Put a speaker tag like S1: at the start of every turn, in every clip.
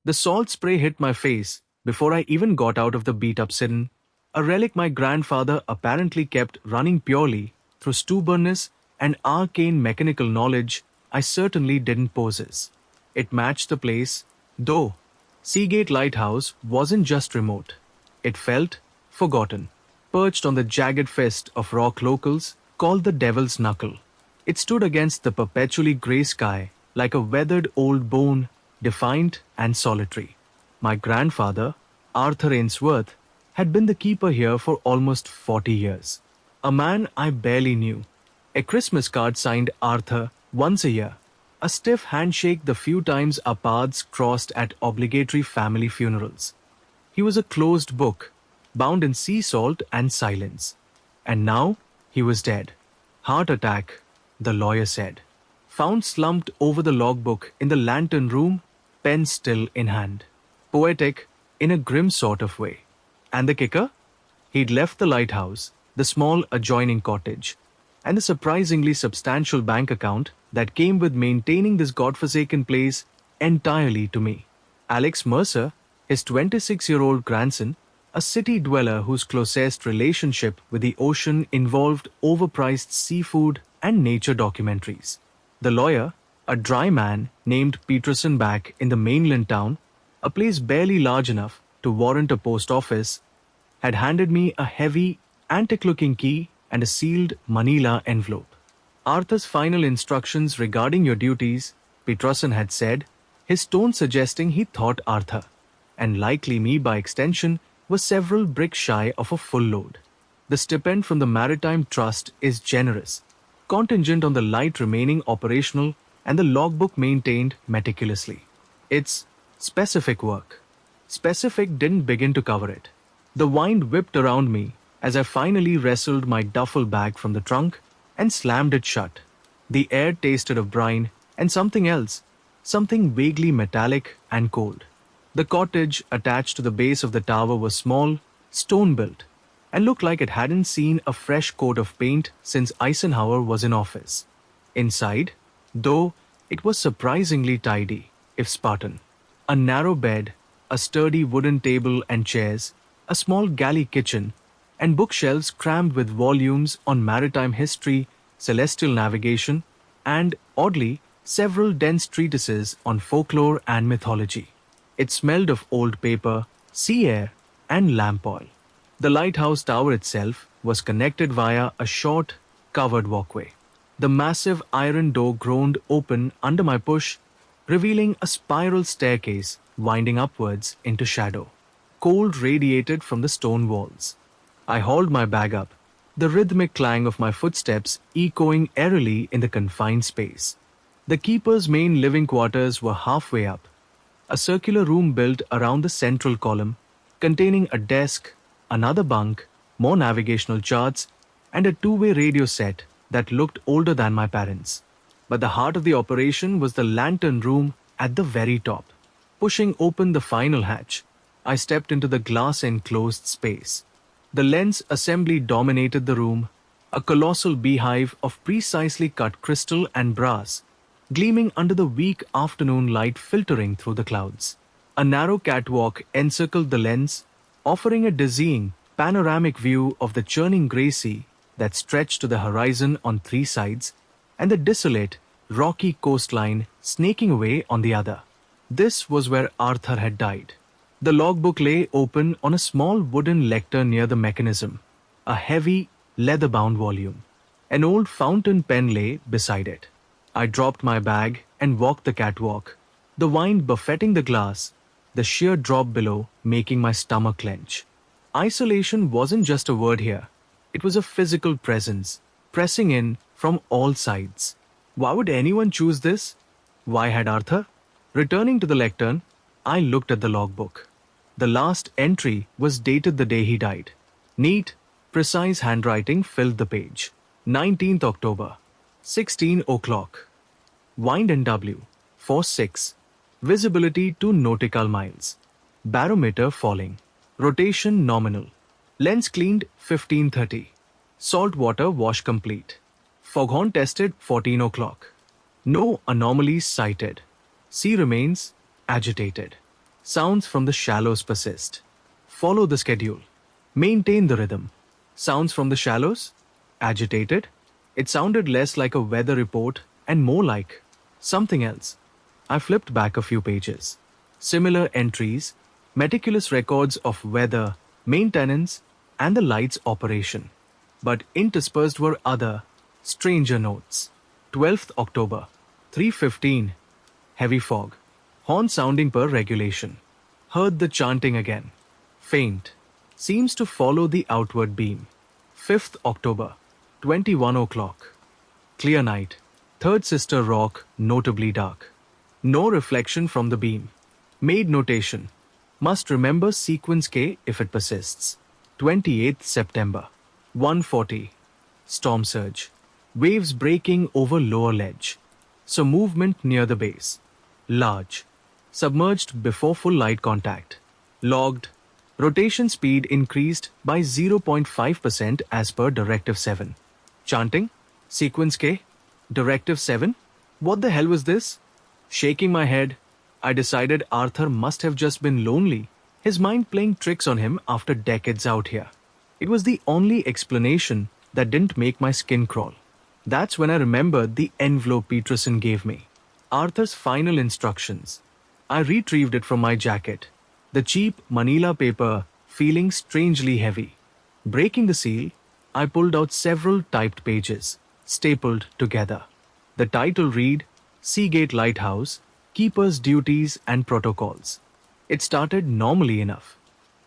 S1: The salt spray hit my face before I even got out of the beat-up sedan, a relic my grandfather apparently kept running purely through stubbornness and arcane mechanical knowledge I certainly didn't possess. It matched the place, though. Seagate Lighthouse wasn't just remote. It felt forgotten, perched on the jagged fist of rock locals called the Devil's Knuckle. It stood against the perpetually grey sky like a weathered old bone, defiant and solitary. My grandfather, Arthur Ainsworth, had been the keeper here for almost 40 years. A man I barely knew. A Christmas card signed Arthur once a year. A stiff handshake the few times our paths crossed at obligatory family funerals. He was a closed book, bound in sea salt and silence. And now he was dead. Heart attack, the lawyer said. Found slumped over the logbook in the lantern room, pen still in hand. Poetic in a grim sort of way. And the kicker? He'd left the lighthouse, the small adjoining cottage, and the surprisingly substantial bank account that came with maintaining this godforsaken place entirely to me. Alex Mercer, his 26-year-old grandson, a city dweller whose closest relationship with the ocean involved overpriced seafood and nature documentaries. The lawyer, a dry man named Peterson back in the mainland town, a place barely large enough to warrant a post office, had handed me a heavy, antique-looking key and a sealed manila envelope. Arthur's final instructions regarding your duties, Peterson had said, his tone suggesting he thought Arthur, and likely me by extension, was several bricks shy of a full load. The stipend from the Maritime Trust is generous, contingent on the light remaining operational and the logbook maintained meticulously. It's specific work. Specific didn't begin to cover it. The wind whipped around me as I finally wrestled my duffel bag from the trunk and slammed it shut. The air tasted of brine and something else, something vaguely metallic and cold. The cottage attached to the base of the tower was small, stone-built, and looked like it hadn't seen a fresh coat of paint since Eisenhower was in office. Inside, though, it was surprisingly tidy, if Spartan. A narrow bed, a sturdy wooden table and chairs, a small galley kitchen, and bookshelves crammed with volumes on maritime history, celestial navigation, and, oddly, several dense treatises on folklore and mythology. It smelled of old paper, sea air, and lamp oil. The lighthouse tower itself was connected via a short, covered walkway. The massive iron door groaned open under my push, revealing a spiral staircase winding upwards into shadow. Cold radiated from the stone walls. I hauled my bag up, the rhythmic clang of my footsteps echoing eerily in the confined space. The keeper's main living quarters were halfway up, a circular room built around the central column, containing a desk, another bunk, more navigational charts, and a two-way radio set that looked older than my parents'. But the heart of the operation was the lantern room at the very top. Pushing open the final hatch, I stepped into the glass-enclosed space. The lens assembly dominated the room, a colossal beehive of precisely cut crystal and brass, gleaming under the weak afternoon light filtering through the clouds. A narrow catwalk encircled the lens, offering a dizzying, panoramic view of the churning grey sea that stretched to the horizon on three sides, and the desolate, rocky coastline snaking away on the other. This was where Arthur had died. The logbook lay open on a small wooden lectern near the mechanism, a heavy, leather-bound volume. An old fountain pen lay beside it. I dropped my bag and walked the catwalk, the wind buffeting the glass, the sheer drop below making my stomach clench. Isolation wasn't just a word here. It was a physical presence, pressing in from all sides. Why would anyone choose this? Why had Arthur? Returning to the lectern, I looked at the logbook. The last entry was dated the day he died. Neat, precise handwriting filled the page. 19th October, 16 o'clock. Wind NW, force 6. Visibility 2 nautical miles. Barometer falling. Rotation nominal. Lens cleaned 15:30. Salt water wash complete. Foghorn tested 14 o'clock. No anomalies cited. Sea remains agitated. Sounds from the shallows persist. Follow the schedule. Maintain the rhythm. Sounds from the shallows? Agitated? It sounded less like a weather report and more like something else. I flipped back a few pages. Similar entries, meticulous records of weather, maintenance, and the light's operation. But interspersed were other, stranger notes. 12th October, 3:15. Heavy fog. Horn sounding per regulation. Heard the chanting again. Faint. Seems to follow the outward beam. 5th October, 21 o'clock. Clear night. Third sister rock notably dark. No reflection from the beam. Made notation. Must remember sequence K if it persists. 28th September. 1:40. Storm surge. Waves breaking over lower ledge. So movement near the base. Large. Submerged before full light contact. Logged. Rotation speed increased by 0.5% as per Directive 7. Chanting. Sequence K. Directive 7? What the hell was this? Shaking my head, I decided Arthur must have just been lonely, his mind playing tricks on him after decades out here. It was the only explanation that didn't make my skin crawl. That's when I remembered the envelope Peterson gave me. Arthur's final instructions. I retrieved it from my jacket, the cheap manila paper feeling strangely heavy. Breaking the seal, I pulled out several typed pages, stapled together. The title read, Seagate Lighthouse, Keeper's Duties and Protocols. It started normally enough.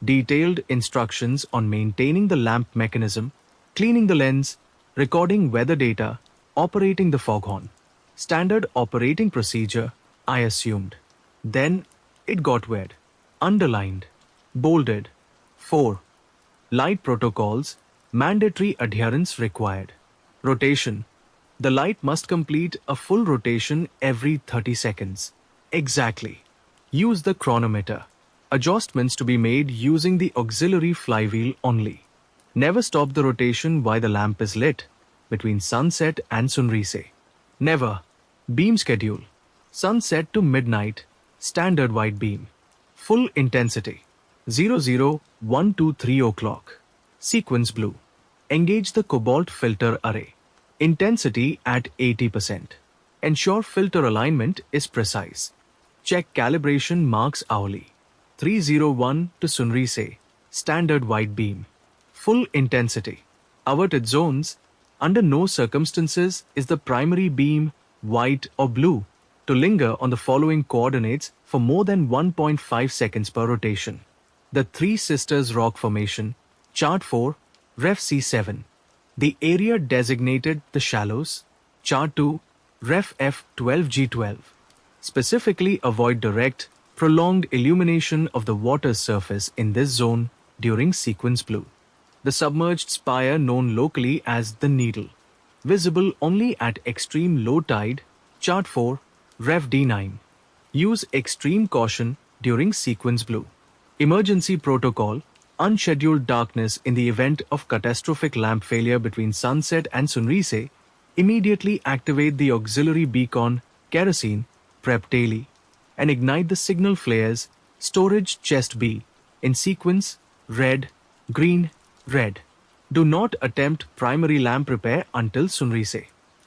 S1: Detailed instructions on maintaining the lamp mechanism, cleaning the lens, recording weather data, operating the foghorn. Standard operating procedure, I assumed. Then it got weird. Underlined. Bolded. 4. Light protocols, mandatory adherence required. Rotation. The light must complete a full rotation every 30 seconds. Exactly. Use the chronometer. Adjustments to be made using the auxiliary flywheel only. Never stop the rotation while the lamp is lit, between sunset and sunrise. Never. Beam schedule. Sunset to midnight, standard white beam. Full intensity. 00123 o'clock. Sequence blue. Engage the cobalt filter array. Intensity at 80%. Ensure filter alignment is precise. Check calibration marks hourly. 301 to sunrise, standard white beam. Full intensity. Averted zones. Under no circumstances is the primary beam white or blue to linger on the following coordinates for more than 1.5 seconds per rotation. The Three Sisters Rock Formation, Chart 4, Ref C7. The area designated the shallows, Chart 2, Ref F12G12. Specifically avoid direct, prolonged illumination of the water's surface in this zone during sequence blue. The submerged spire known locally as the Needle. Visible only at extreme low tide, Chart 4, Ref D9. Use extreme caution during sequence blue. Emergency protocol, unscheduled darkness in the event of catastrophic lamp failure between sunset and sunrise, immediately activate the auxiliary beacon, kerosene, prep daily, and ignite the signal flares, storage chest B, in sequence, red, green, red. Do not attempt primary lamp repair until sunrise.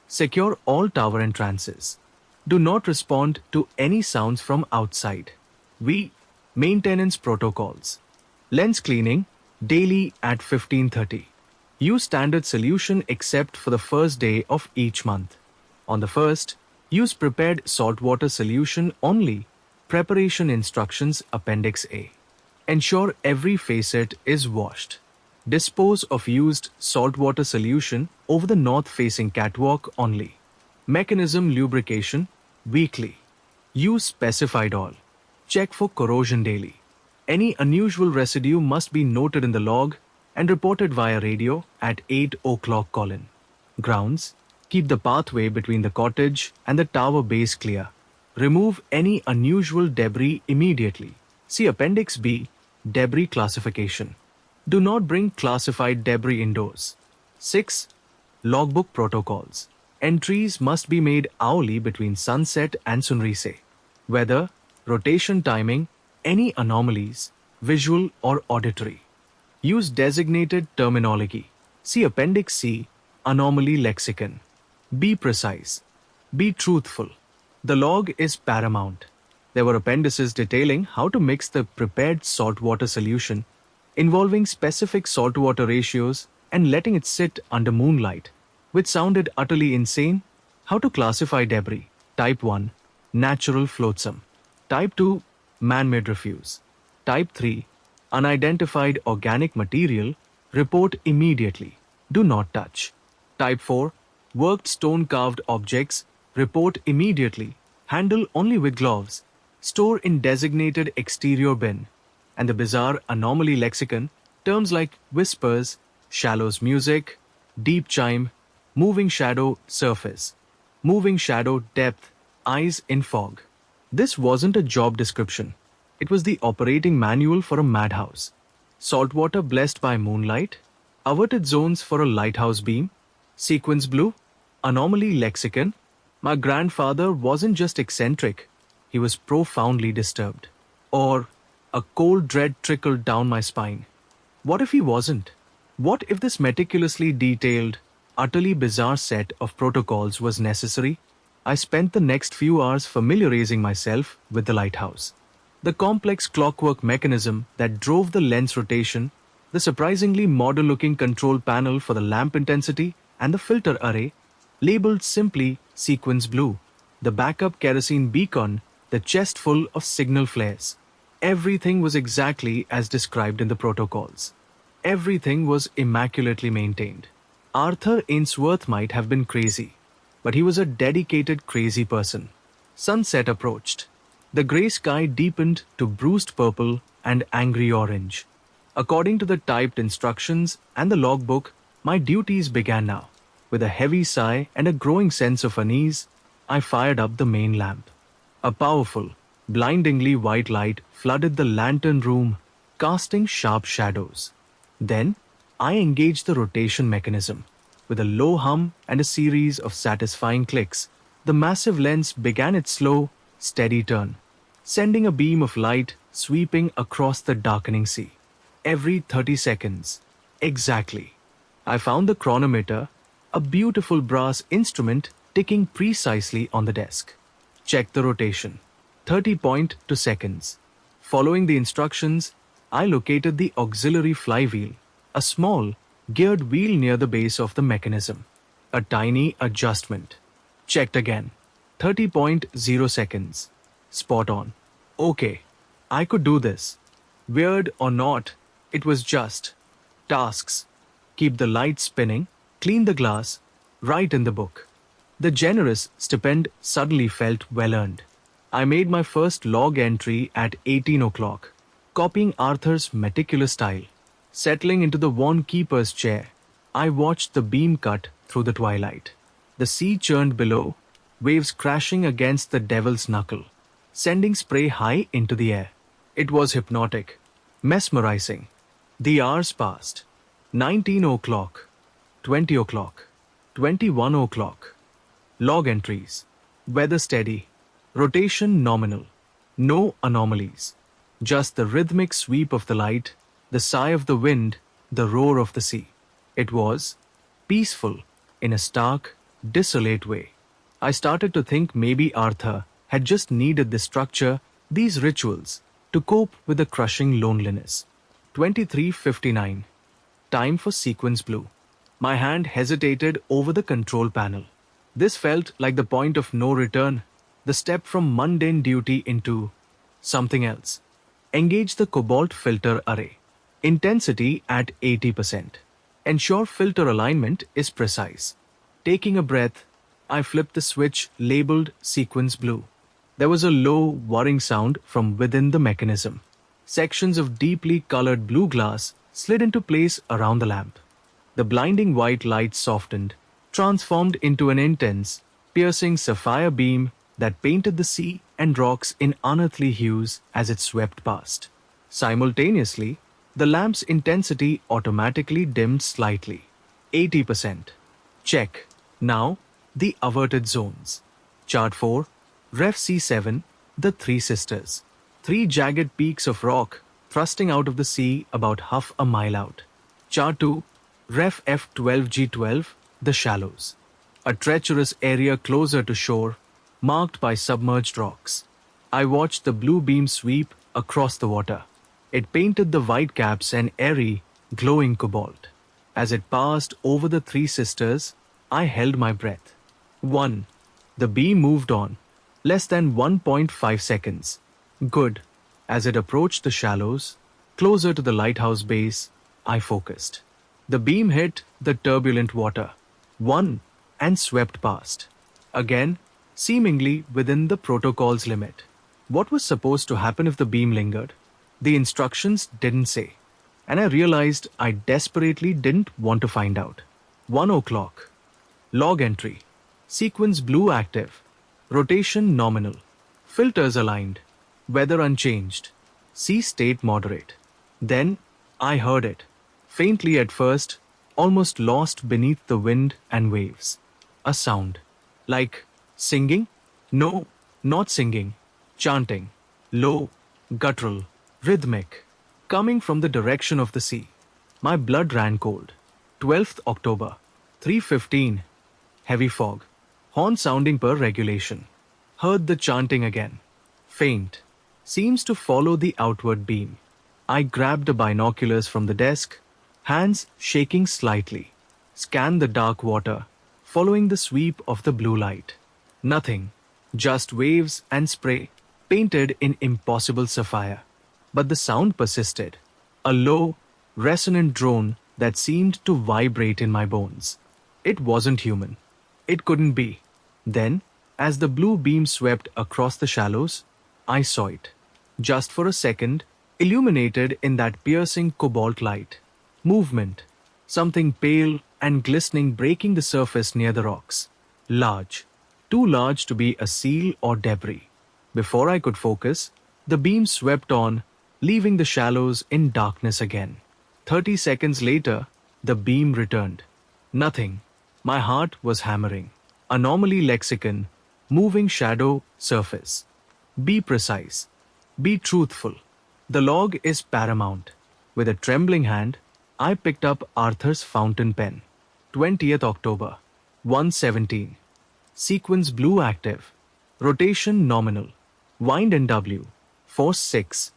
S1: Secure all tower entrances. Do not respond to any sounds from outside. Maintenance protocols. Lens cleaning, daily at 15:30. Use standard solution except for the first day of each month. On the first, use prepared saltwater solution only. Preparation instructions Appendix A. Ensure every facet is washed. Dispose of used saltwater solution over the north-facing catwalk only. Mechanism lubrication, weekly. Use specified oil. Check for corrosion daily. Any unusual residue must be noted in the log and reported via radio at 8 o'clock colon. Grounds. Keep the pathway between the cottage and the tower base clear. Remove any unusual debris immediately. See Appendix B, Debris Classification. Do not bring classified debris indoors. 6. Logbook Protocols. Entries must be made hourly between sunset and sunrise. Weather, rotation timing, Any anomalies, visual or auditory. Use designated terminology. See Appendix C, Anomaly Lexicon. Be precise. Be truthful. The log is paramount. There were appendices detailing how to mix the prepared saltwater solution, involving specific saltwater ratios and letting it sit under moonlight, which sounded utterly insane. How to classify debris. Type 1, natural flotsam. Type 2, man-made refuse. Type 3, unidentified organic material. Report immediately. Do not touch. Type 4, worked stone-carved objects. Report immediately. Handle only with gloves. Store in designated exterior bin. And the bizarre anomaly lexicon, terms like whispers, shallows music, deep chime, moving shadow surface, moving shadow depth, eyes in fog. This wasn't a job description. It was the operating manual for a madhouse. Saltwater blessed by moonlight, averted zones for a lighthouse beam, sequence blue, anomaly lexicon. My grandfather wasn't just eccentric, he was profoundly disturbed. Or a cold dread trickled down my spine. What if he wasn't? What if this meticulously detailed, utterly bizarre set of protocols was necessary? I spent the next few hours familiarizing myself with the lighthouse. The complex clockwork mechanism that drove the lens rotation, the surprisingly modern-looking control panel for the lamp intensity, and the filter array, labeled simply sequence blue, the backup kerosene beacon, the chest full of signal flares. Everything was exactly as described in the protocols. Everything was immaculately maintained. Arthur Ainsworth might have been crazy, but he was a dedicated crazy person. Sunset approached. The grey sky deepened to bruised purple and angry orange. According to the typed instructions and the logbook, my duties began now. With a heavy sigh and a growing sense of unease, I fired up the main lamp. A powerful, blindingly white light flooded the lantern room, casting sharp shadows. Then, I engaged the rotation mechanism. With a low hum and a series of satisfying clicks, the massive lens began its slow, steady turn, sending a beam of light sweeping across the darkening sea. Every 30 seconds. Exactly. I found the chronometer, a beautiful brass instrument ticking precisely on the desk. Check the rotation. 30.2 seconds. Following the instructions, I located the auxiliary flywheel, a small, geared wheel near the base of the mechanism. A tiny adjustment. Checked again. 30.0 seconds. Spot on. Okay, I could do this. Weird or not, it was just tasks. Keep the light spinning, clean the glass, write in the book. The generous stipend suddenly felt well earned. I made my first log entry at 18 o'clock, copying Arthur's meticulous style. Settling into the worn keeper's chair, I watched the beam cut through the twilight. The sea churned below, waves crashing against the devil's knuckle, sending spray high into the air. It was hypnotic, mesmerizing. The hours passed. 19 o'clock, 20 o'clock, 21 o'clock. Log entries. Weather steady. Rotation nominal. No anomalies. Just the rhythmic sweep of the light, the sigh of the wind, the roar of the sea. It was peaceful in a stark, desolate way. I started to think maybe Arthur had just needed this structure, these rituals, to cope with the crushing loneliness. 23:59. Time for sequence blue. My hand hesitated over the control panel. This felt like the point of no return, the step from mundane duty into something else. Engage the cobalt filter array. Intensity at 80%. Ensure filter alignment is precise. Taking a breath, I flipped the switch labeled sequence blue. There was a low, whirring sound from within the mechanism. Sections of deeply colored blue glass slid into place around the lamp. The blinding white light softened, transformed into an intense, piercing sapphire beam that painted the sea and rocks in unearthly hues as it swept past. Simultaneously, the lamp's intensity automatically dimmed slightly. 80%. Check. Now, the averted zones. Chart 4, Ref C7, the Three Sisters. Three jagged peaks of rock thrusting out of the sea about half a mile out. Chart 2, Ref F12G12, The Shallows. A treacherous area closer to shore, marked by submerged rocks. I watched the blue beam sweep across the water. It painted the white caps an airy, glowing cobalt. As it passed over the three sisters, I held my breath. 1. The beam moved on, less than 1.5 seconds. Good. As it approached the shallows, closer to the lighthouse base, I focused. The beam hit the turbulent water. 1. And swept past. Again, seemingly within the protocol's limit. What was supposed to happen if the beam lingered? The instructions didn't say. And I realized I desperately didn't want to find out. 1 o'clock. Log entry. Sequence blue active. Rotation nominal. Filters aligned. Weather unchanged. Sea state moderate. Then I heard it. Faintly at first, almost lost beneath the wind and waves. A sound. Like singing? No, not singing. Chanting. Low, guttural, rhythmic. Coming from the direction of the sea. My blood ran cold. 12th October. 3:15. Heavy fog. Horn sounding per regulation. Heard the chanting again. Faint. Seems to follow the outward beam. I grabbed the binoculars from the desk, hands shaking slightly. Scanned the dark water, following the sweep of the blue light. Nothing. Just waves and spray, painted in impossible sapphire. But the sound persisted. A low, resonant drone that seemed to vibrate in my bones. It wasn't human. It couldn't be. Then, as the blue beam swept across the shallows, I saw it. Just for a second, illuminated in that piercing cobalt light. Movement. Something pale and glistening breaking the surface near the rocks. Large. Too large to be a seal or debris. Before I could focus, the beam swept on, leaving the shallows in darkness again. 30 seconds later, the beam returned. Nothing. My heart was hammering. Anomaly lexicon. Moving shadow surface. Be precise. Be truthful. The log is paramount. With a trembling hand, I picked up Arthur's fountain pen. 20th October. 1:17. Sequence blue active. Rotation nominal. Wind NW. Force 6.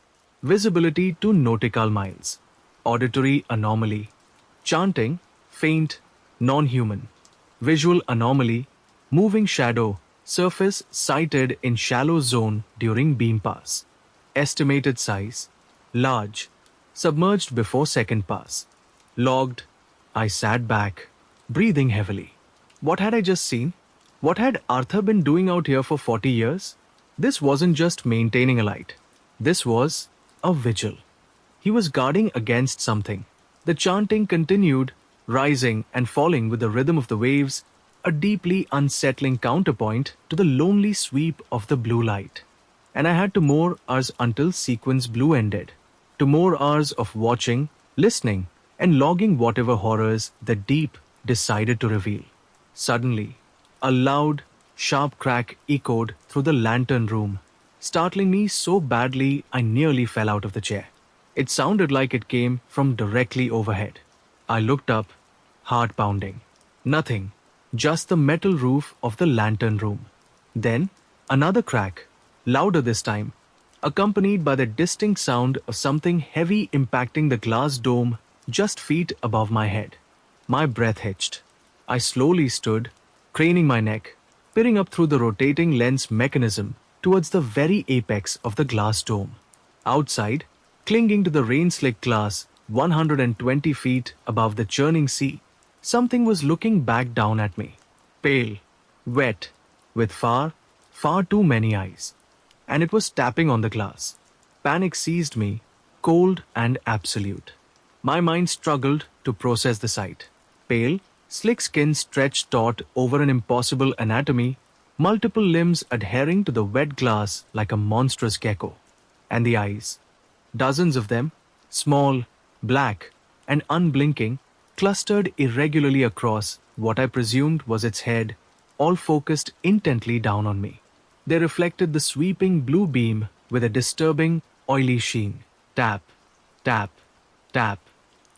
S1: Visibility to nautical miles. Auditory anomaly. Chanting, faint, non-human. Visual anomaly. Moving shadow. Surface sighted in shallow zone during beam pass. Estimated size. Large. Submerged before second pass. Logged. I sat back, breathing heavily. What had I just seen? What had Arthur been doing out here for 40 years? This wasn't just maintaining a light. This was a vigil. He was guarding against something. The chanting continued, rising and falling with the rhythm of the waves, a deeply unsettling counterpoint to the lonely sweep of the blue light. And I had 2 more hours until sequence blue ended. 2 more hours of watching, listening, and logging whatever horrors the deep decided to reveal. Suddenly, a loud, sharp crack echoed through the lantern room, startling me so badly I nearly fell out of the chair. It sounded like it came from directly overhead. I looked up, heart pounding. Nothing, just the metal roof of the lantern room. Then, another crack, louder this time, accompanied by the distinct sound of something heavy impacting the glass dome just feet above my head. My breath hitched. I slowly stood, craning my neck, peering up through the rotating lens mechanism towards the very apex of the glass dome. Outside, clinging to the rain-slick glass 120 feet above the churning sea, something was looking back down at me. Pale, wet, with far, far too many eyes. And it was tapping on the glass. Panic seized me, cold and absolute. My mind struggled to process the sight. Pale, slick skin stretched taut over an impossible anatomy, multiple limbs adhering to the wet glass like a monstrous gecko. And the eyes. Dozens of them, small, black, and unblinking, clustered irregularly across what I presumed was its head, all focused intently down on me. They reflected the sweeping blue beam with a disturbing, oily sheen. Tap, tap, tap.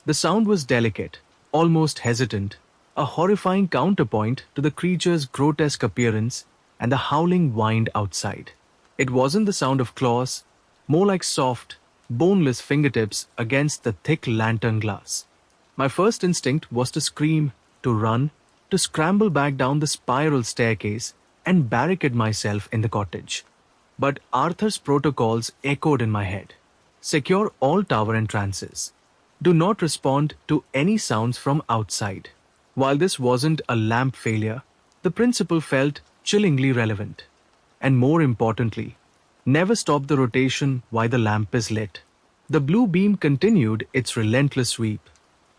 S1: The sound was delicate, almost hesitant, a horrifying counterpoint to the creature's grotesque appearance and the howling wind outside. It wasn't the sound of claws, more like soft, boneless fingertips against the thick lantern glass. My first instinct was to scream, to run, to scramble back down the spiral staircase and barricade myself in the cottage. But Arthur's protocols echoed in my head. Secure all tower entrances. Do not respond to any sounds from outside. While this wasn't a lamp failure, the principle felt chillingly relevant. And more importantly, never stop the rotation while the lamp is lit. The blue beam continued its relentless sweep.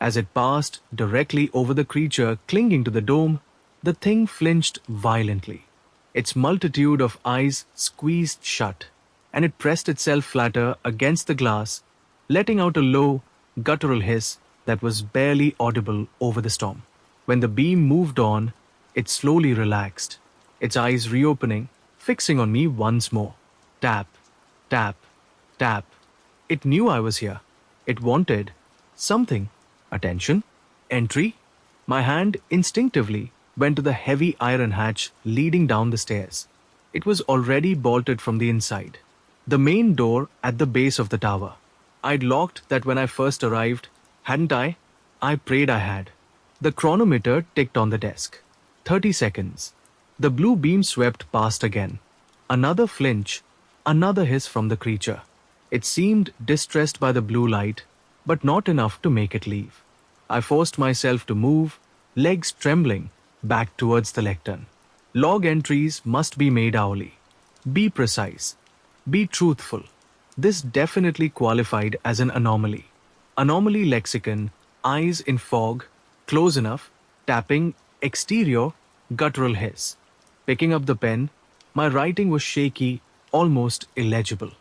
S1: As it passed directly over the creature clinging to the dome, the thing flinched violently. Its multitude of eyes squeezed shut, and it pressed itself flatter against the glass, letting out a low, guttural hiss that was barely audible over the storm. When the beam moved on, it slowly relaxed, its eyes reopening, fixing on me once more. Tap, tap, tap. It knew I was here. It wanted something. Attention, entry. My hand instinctively went to the heavy iron hatch leading down the stairs. It was already bolted from the inside. The main door at the base of the tower. I'd locked that when I first arrived, hadn't I? I prayed I had. The chronometer ticked on the desk. 30 seconds. The blue beam swept past again. Another flinch, another hiss from the creature. It seemed distressed by the blue light, but not enough to make it leave. I forced myself to move, legs trembling, back towards the lectern. Log entries must be made hourly. Be precise. Be truthful. This definitely qualified as an anomaly. Anomaly lexicon, eyes in fog, close enough, tapping, exterior, guttural hiss. Picking up the pen, my writing was shaky, almost illegible.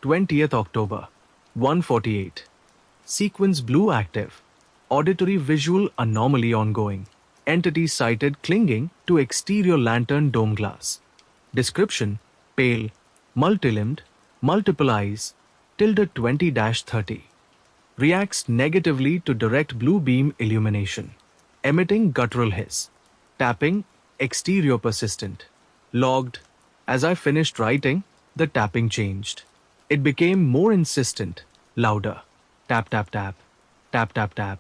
S1: 20th October, 1:48. Sequence blue active. Auditory visual anomaly ongoing. Entity sighted clinging to exterior lantern dome glass. Description: pale, multilimbed, multiple eyes, tilde 20-30. Reacts negatively to direct blue beam illumination. Emitting guttural hiss. Tapping, exterior persistent. Logged. As I finished writing, the tapping changed. It became more insistent, louder. Tap, tap, tap. Tap, tap, tap.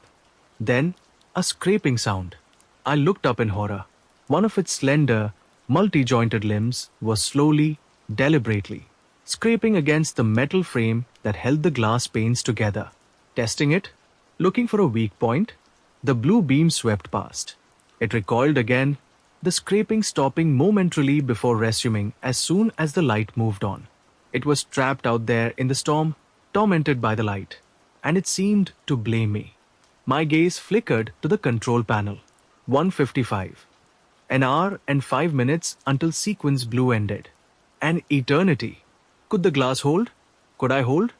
S1: Then, a scraping sound. I looked up in horror. One of its slender, multi-jointed limbs was slowly, deliberately, scraping against the metal frame that held the glass panes together. Testing it, looking for a weak point, the blue beam swept past. It recoiled again, the scraping stopping momentarily before resuming as soon as the light moved on. It was trapped out there in the storm, tormented by the light, and it seemed to blame me. My gaze flickered to the control panel. 1:55. An hour and 5 minutes until sequence blue ended. An eternity. Could the glass hold? Could I hold?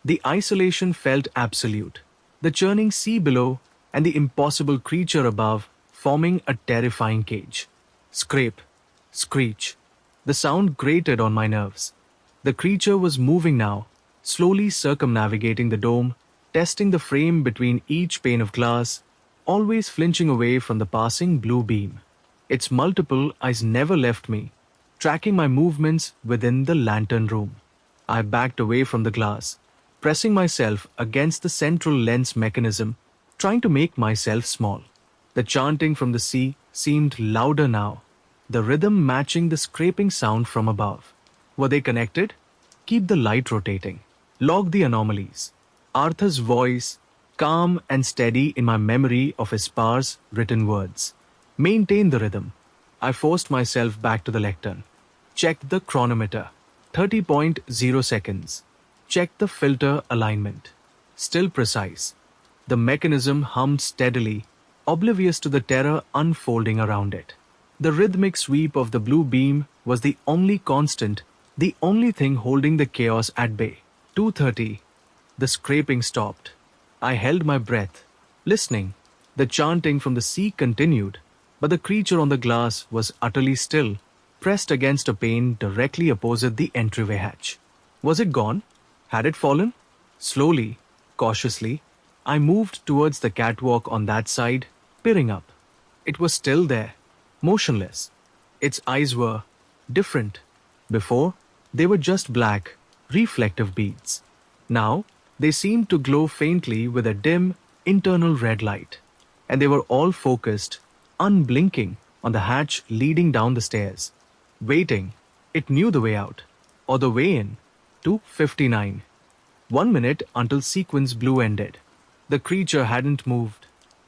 S1: The isolation felt absolute. The churning sea below and the impossible creature above forming a terrifying cage. Scrape. Screech. The sound grated on my nerves. The creature was moving now, slowly circumnavigating the dome, testing the frame between each pane of glass, always flinching away from the passing blue beam. Its multiple eyes never left me, tracking my movements within the lantern room. I backed away from the glass, pressing myself against the central lens mechanism, trying to make myself small. The chanting from the sea seemed louder now, the rhythm matching the scraping sound from above. Were they connected? Keep the light rotating. Log the anomalies. Arthur's voice, calm and steady in my memory of his sparse written words. Maintain the rhythm. I forced myself back to the lectern. Checked the chronometer. 30.0 seconds. Checked the filter alignment. Still precise. The mechanism hummed steadily, oblivious to the terror unfolding around it. The rhythmic sweep of the blue beam was the only constant, the only thing holding the chaos at bay. 2:30. The scraping stopped. I held my breath, listening. The chanting from the sea continued, but the creature on the glass was utterly still, pressed against a pane directly opposite the entryway hatch. Was it gone? Had it fallen? Slowly, cautiously, I moved towards the catwalk on that side, peering up. It was still there, motionless. Its eyes were different. Before, they were just black, reflective beads. Now, they seemed to glow faintly with a dim, internal red light. And they were all focused, unblinking, on the hatch leading down the stairs. Waiting, it knew the way out, or the way in, to 59. 1 minute until sequence blue ended. The creature hadn't moved.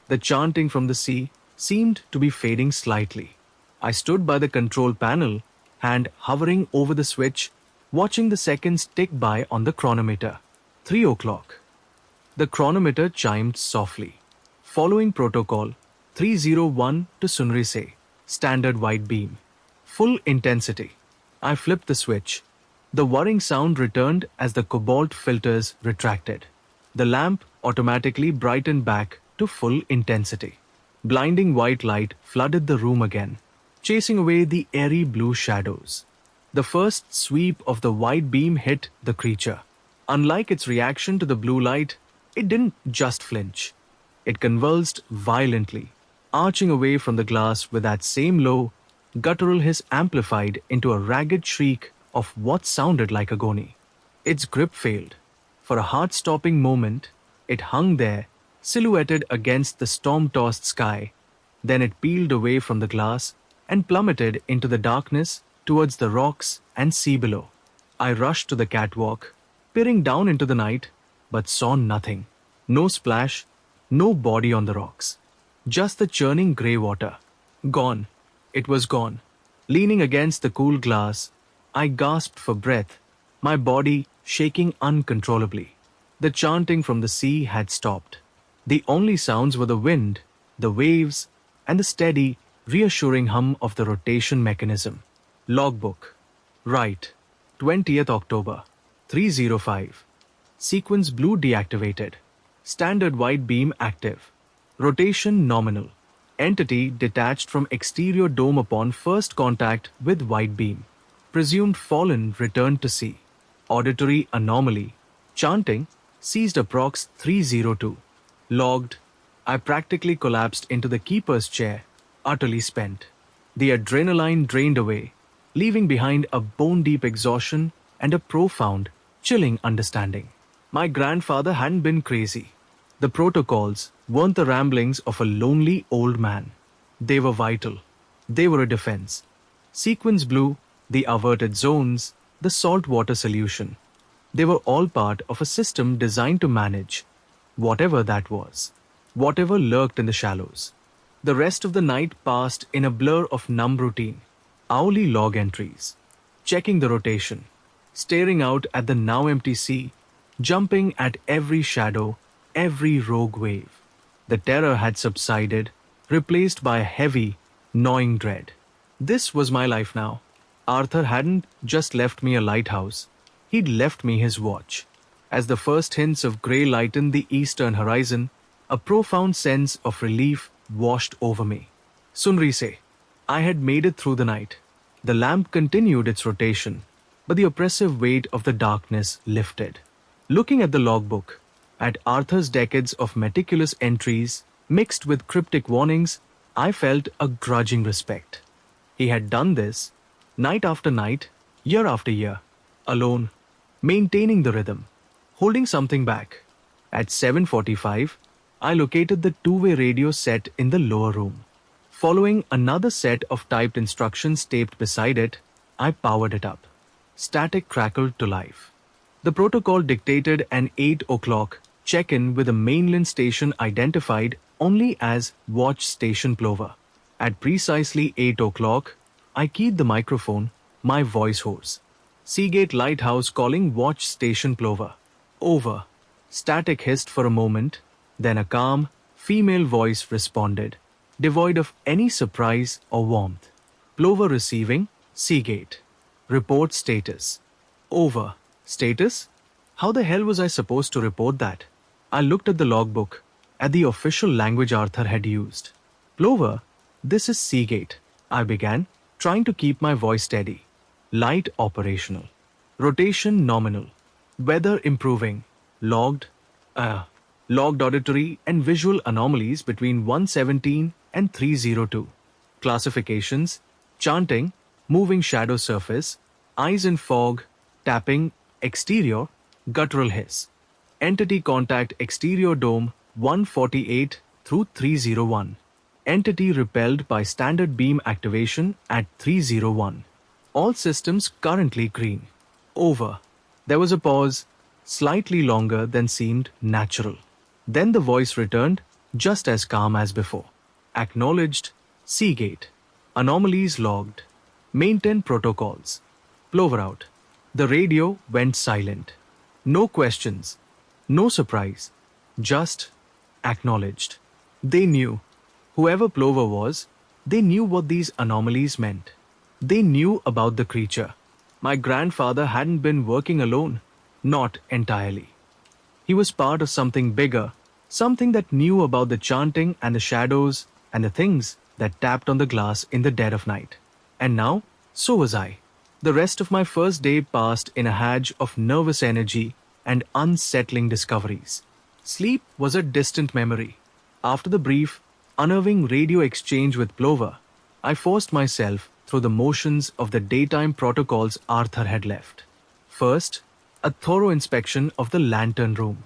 S1: The chanting from the sea seemed to be fading slightly. I stood by the control panel, hand hovering over the switch, watching the seconds tick by on the chronometer. 3 o'clock. The chronometer chimed softly. Following protocol, 301 to Sunrise, standard white beam. Full intensity. I flipped the switch. The whirring sound returned as the cobalt filters retracted. The lamp automatically brightened back to full intensity. Blinding white light flooded the room again, chasing away the airy blue shadows. The first sweep of the white beam hit the creature. Unlike its reaction to the blue light, it didn't just flinch. It convulsed violently, arching away from the glass with that same low, guttural hiss amplified into a ragged shriek of what sounded like agony. Its grip failed. For a heart-stopping moment, it hung there, silhouetted against the storm-tossed sky. Then it peeled away from the glass and plummeted into the darkness towards the rocks and sea below. I rushed to the catwalk, peering down into the night, but saw nothing. No splash, no body on the rocks. Just the churning grey water. Gone. It was gone. Leaning against the cool glass, I gasped for breath, my body shaking uncontrollably. The chanting from the sea had stopped. The only sounds were the wind, the waves, and the steady, reassuring hum of the rotation mechanism. Logbook. Right. 20th October. 305. Sequence blue deactivated. Standard white beam active. Rotation nominal. Entity detached from exterior dome upon first contact with white beam. Presumed fallen returned to sea. Auditory anomaly. Chanting ceased approx 302. Logged. I practically collapsed into the keeper's chair, utterly spent. The adrenaline drained away, leaving behind a bone-deep exhaustion and a profound, chilling understanding. My grandfather hadn't been crazy. The protocols weren't the ramblings of a lonely old man. They were vital. They were a defense. Sequence blue, the averted zones, the saltwater solution. They were all part of a system designed to manage whatever that was, whatever lurked in the shallows. The rest of the night passed in a blur of numb routine, hourly log entries, checking the rotation, staring out at the now empty sea, jumping at every shadow, every rogue wave. The terror had subsided, replaced by a heavy, gnawing dread. This was my life now. Arthur hadn't just left me a lighthouse, he'd left me his watch. As the first hints of grey lightened the eastern horizon, a profound sense of relief washed over me. Sunrise. I had made it through the night. The lamp continued its rotation, but the oppressive weight of the darkness lifted. Looking at the logbook, at Arthur's decades of meticulous entries mixed with cryptic warnings, I felt a grudging respect. He had done this, night after night, year after year, alone, maintaining the rhythm, holding something back. At 7:45, I located the two-way radio set in the lower room. Following another set of typed instructions taped beside it, I powered it up. Static crackled to life. The protocol dictated an 8 o'clock check-in with a mainland station identified only as Watch Station Plover. At precisely 8 o'clock, I keyed the microphone, my voice hoarse. Seagate Lighthouse calling Watch Station Plover. Over. Static hissed for a moment, then a calm, female voice responded, devoid of any surprise or warmth. Plover receiving, Seagate. Report status. Over. Status? How the hell was I supposed to report that? I looked at the logbook, at the official language Arthur had used. Plover, this is Seagate, I began, trying to keep my voice steady. Light operational. Rotation nominal. Weather improving. Logged. Uh, Logged auditory and visual anomalies between 117 and 302. Classifications: chanting, moving shadow surface, eyes in fog, tapping, exterior, guttural hiss. Entity contact exterior dome 148 through 301. Entity repelled by standard beam activation at 301. All systems currently green. Over. There was a pause, slightly longer than seemed natural. Then the voice returned, just as calm as before. Acknowledged. Seagate. Anomalies logged. Maintain protocols. Plover out. The radio went silent. No questions. No surprise. Just acknowledged. They knew. Whoever Plover was, they knew what these anomalies meant. They knew about the creature. My grandfather hadn't been working alone. Not entirely. He was part of something bigger, something that knew about the chanting and the shadows and the things that tapped on the glass in the dead of night. And now, so was I. The rest of my first day passed in a hedge of nervous energy and unsettling discoveries. Sleep was a distant memory. After the brief, unnerving radio exchange with Plover, I forced myself through the motions of the daytime protocols Arthur had left. First, a thorough inspection of the lantern room.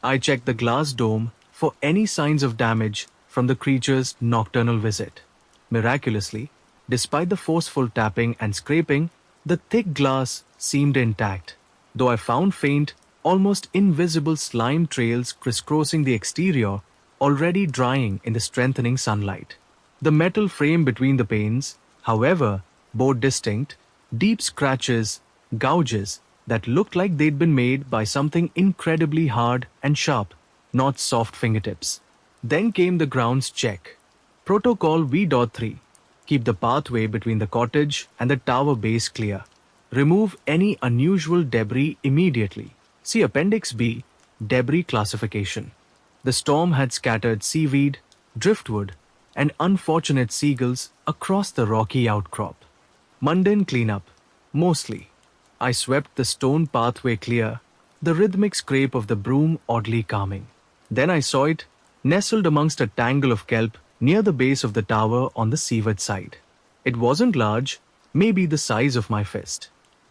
S1: I checked the glass dome for any signs of damage from the creature's nocturnal visit. Miraculously, despite the forceful tapping and scraping, the thick glass seemed intact, though I found faint, almost invisible slime trails crisscrossing the exterior, already drying in the strengthening sunlight. The metal frame between the panes, however, bore distinct, deep scratches, gouges that looked like they'd been made by something incredibly hard and sharp, not soft fingertips. Then came the grounds check. Protocol V.3. Keep the pathway between the cottage and the tower base clear. Remove any unusual debris immediately. See Appendix B, Debris Classification. The storm had scattered seaweed, driftwood, and unfortunate seagulls across the rocky outcrop. Mundane cleanup, mostly. I swept the stone pathway clear, the rhythmic scrape of the broom oddly calming. Then I saw it, nestled amongst a tangle of kelp near the base of the tower on the seaward side. It wasn't large, maybe the size of my fist.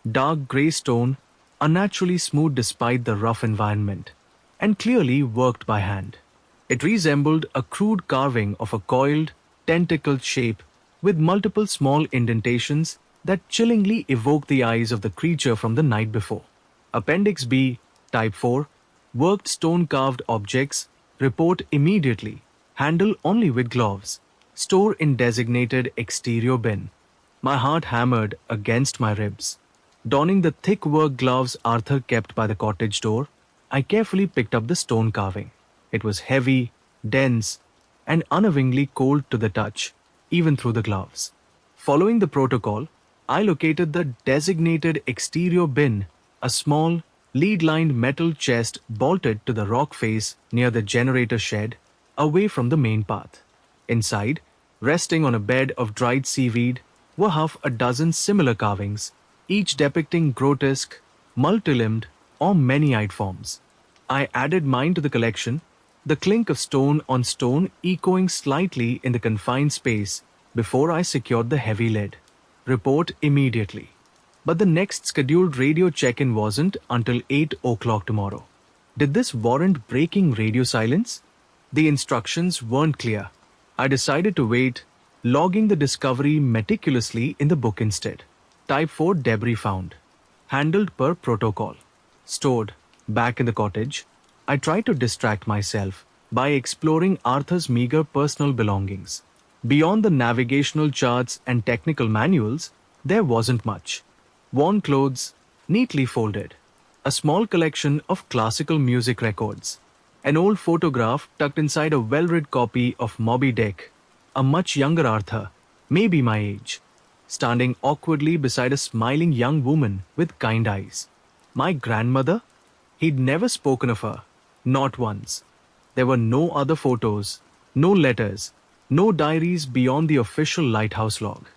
S1: Dark grey stone, unnaturally smooth despite the rough environment, and clearly worked by hand. It resembled a crude carving of a coiled, tentacled shape with multiple small indentations that chillingly evoked the eyes of the creature from the night before. Appendix B, Type 4, worked stone-carved objects, report immediately, handle only with gloves, store in designated exterior bin. My heart hammered against my ribs. Donning the thick work gloves Arthur kept by the cottage door, I carefully picked up the stone carving. It was heavy, dense, and unnervingly cold to the touch, even through the gloves. Following the protocol, I located the designated exterior bin, a small, lead-lined metal chest bolted to the rock face near the generator shed, away from the main path. Inside, resting on a bed of dried seaweed, were half a dozen similar carvings, each depicting grotesque, multi-limbed, or many-eyed forms. I added mine to the collection, the clink of stone on stone echoing slightly in the confined space before I secured the heavy lid. Report immediately. But the next scheduled radio check-in wasn't until 8 o'clock tomorrow. Did this warrant breaking radio silence? The instructions weren't clear. I decided to wait, logging the discovery meticulously in the book instead. Type 4 debris found. Handled per protocol. Stored back in the cottage. I tried to distract myself by exploring Arthur's meager personal belongings. Beyond the navigational charts and technical manuals, there wasn't much. Worn clothes, neatly folded. A small collection of classical music records. An old photograph tucked inside a well-read copy of Moby Dick. A much younger Arthur, maybe my age, standing awkwardly beside a smiling young woman with kind eyes. My grandmother? He'd never spoken of her. Not once. There were no other photos, no letters, no diaries beyond the official lighthouse log.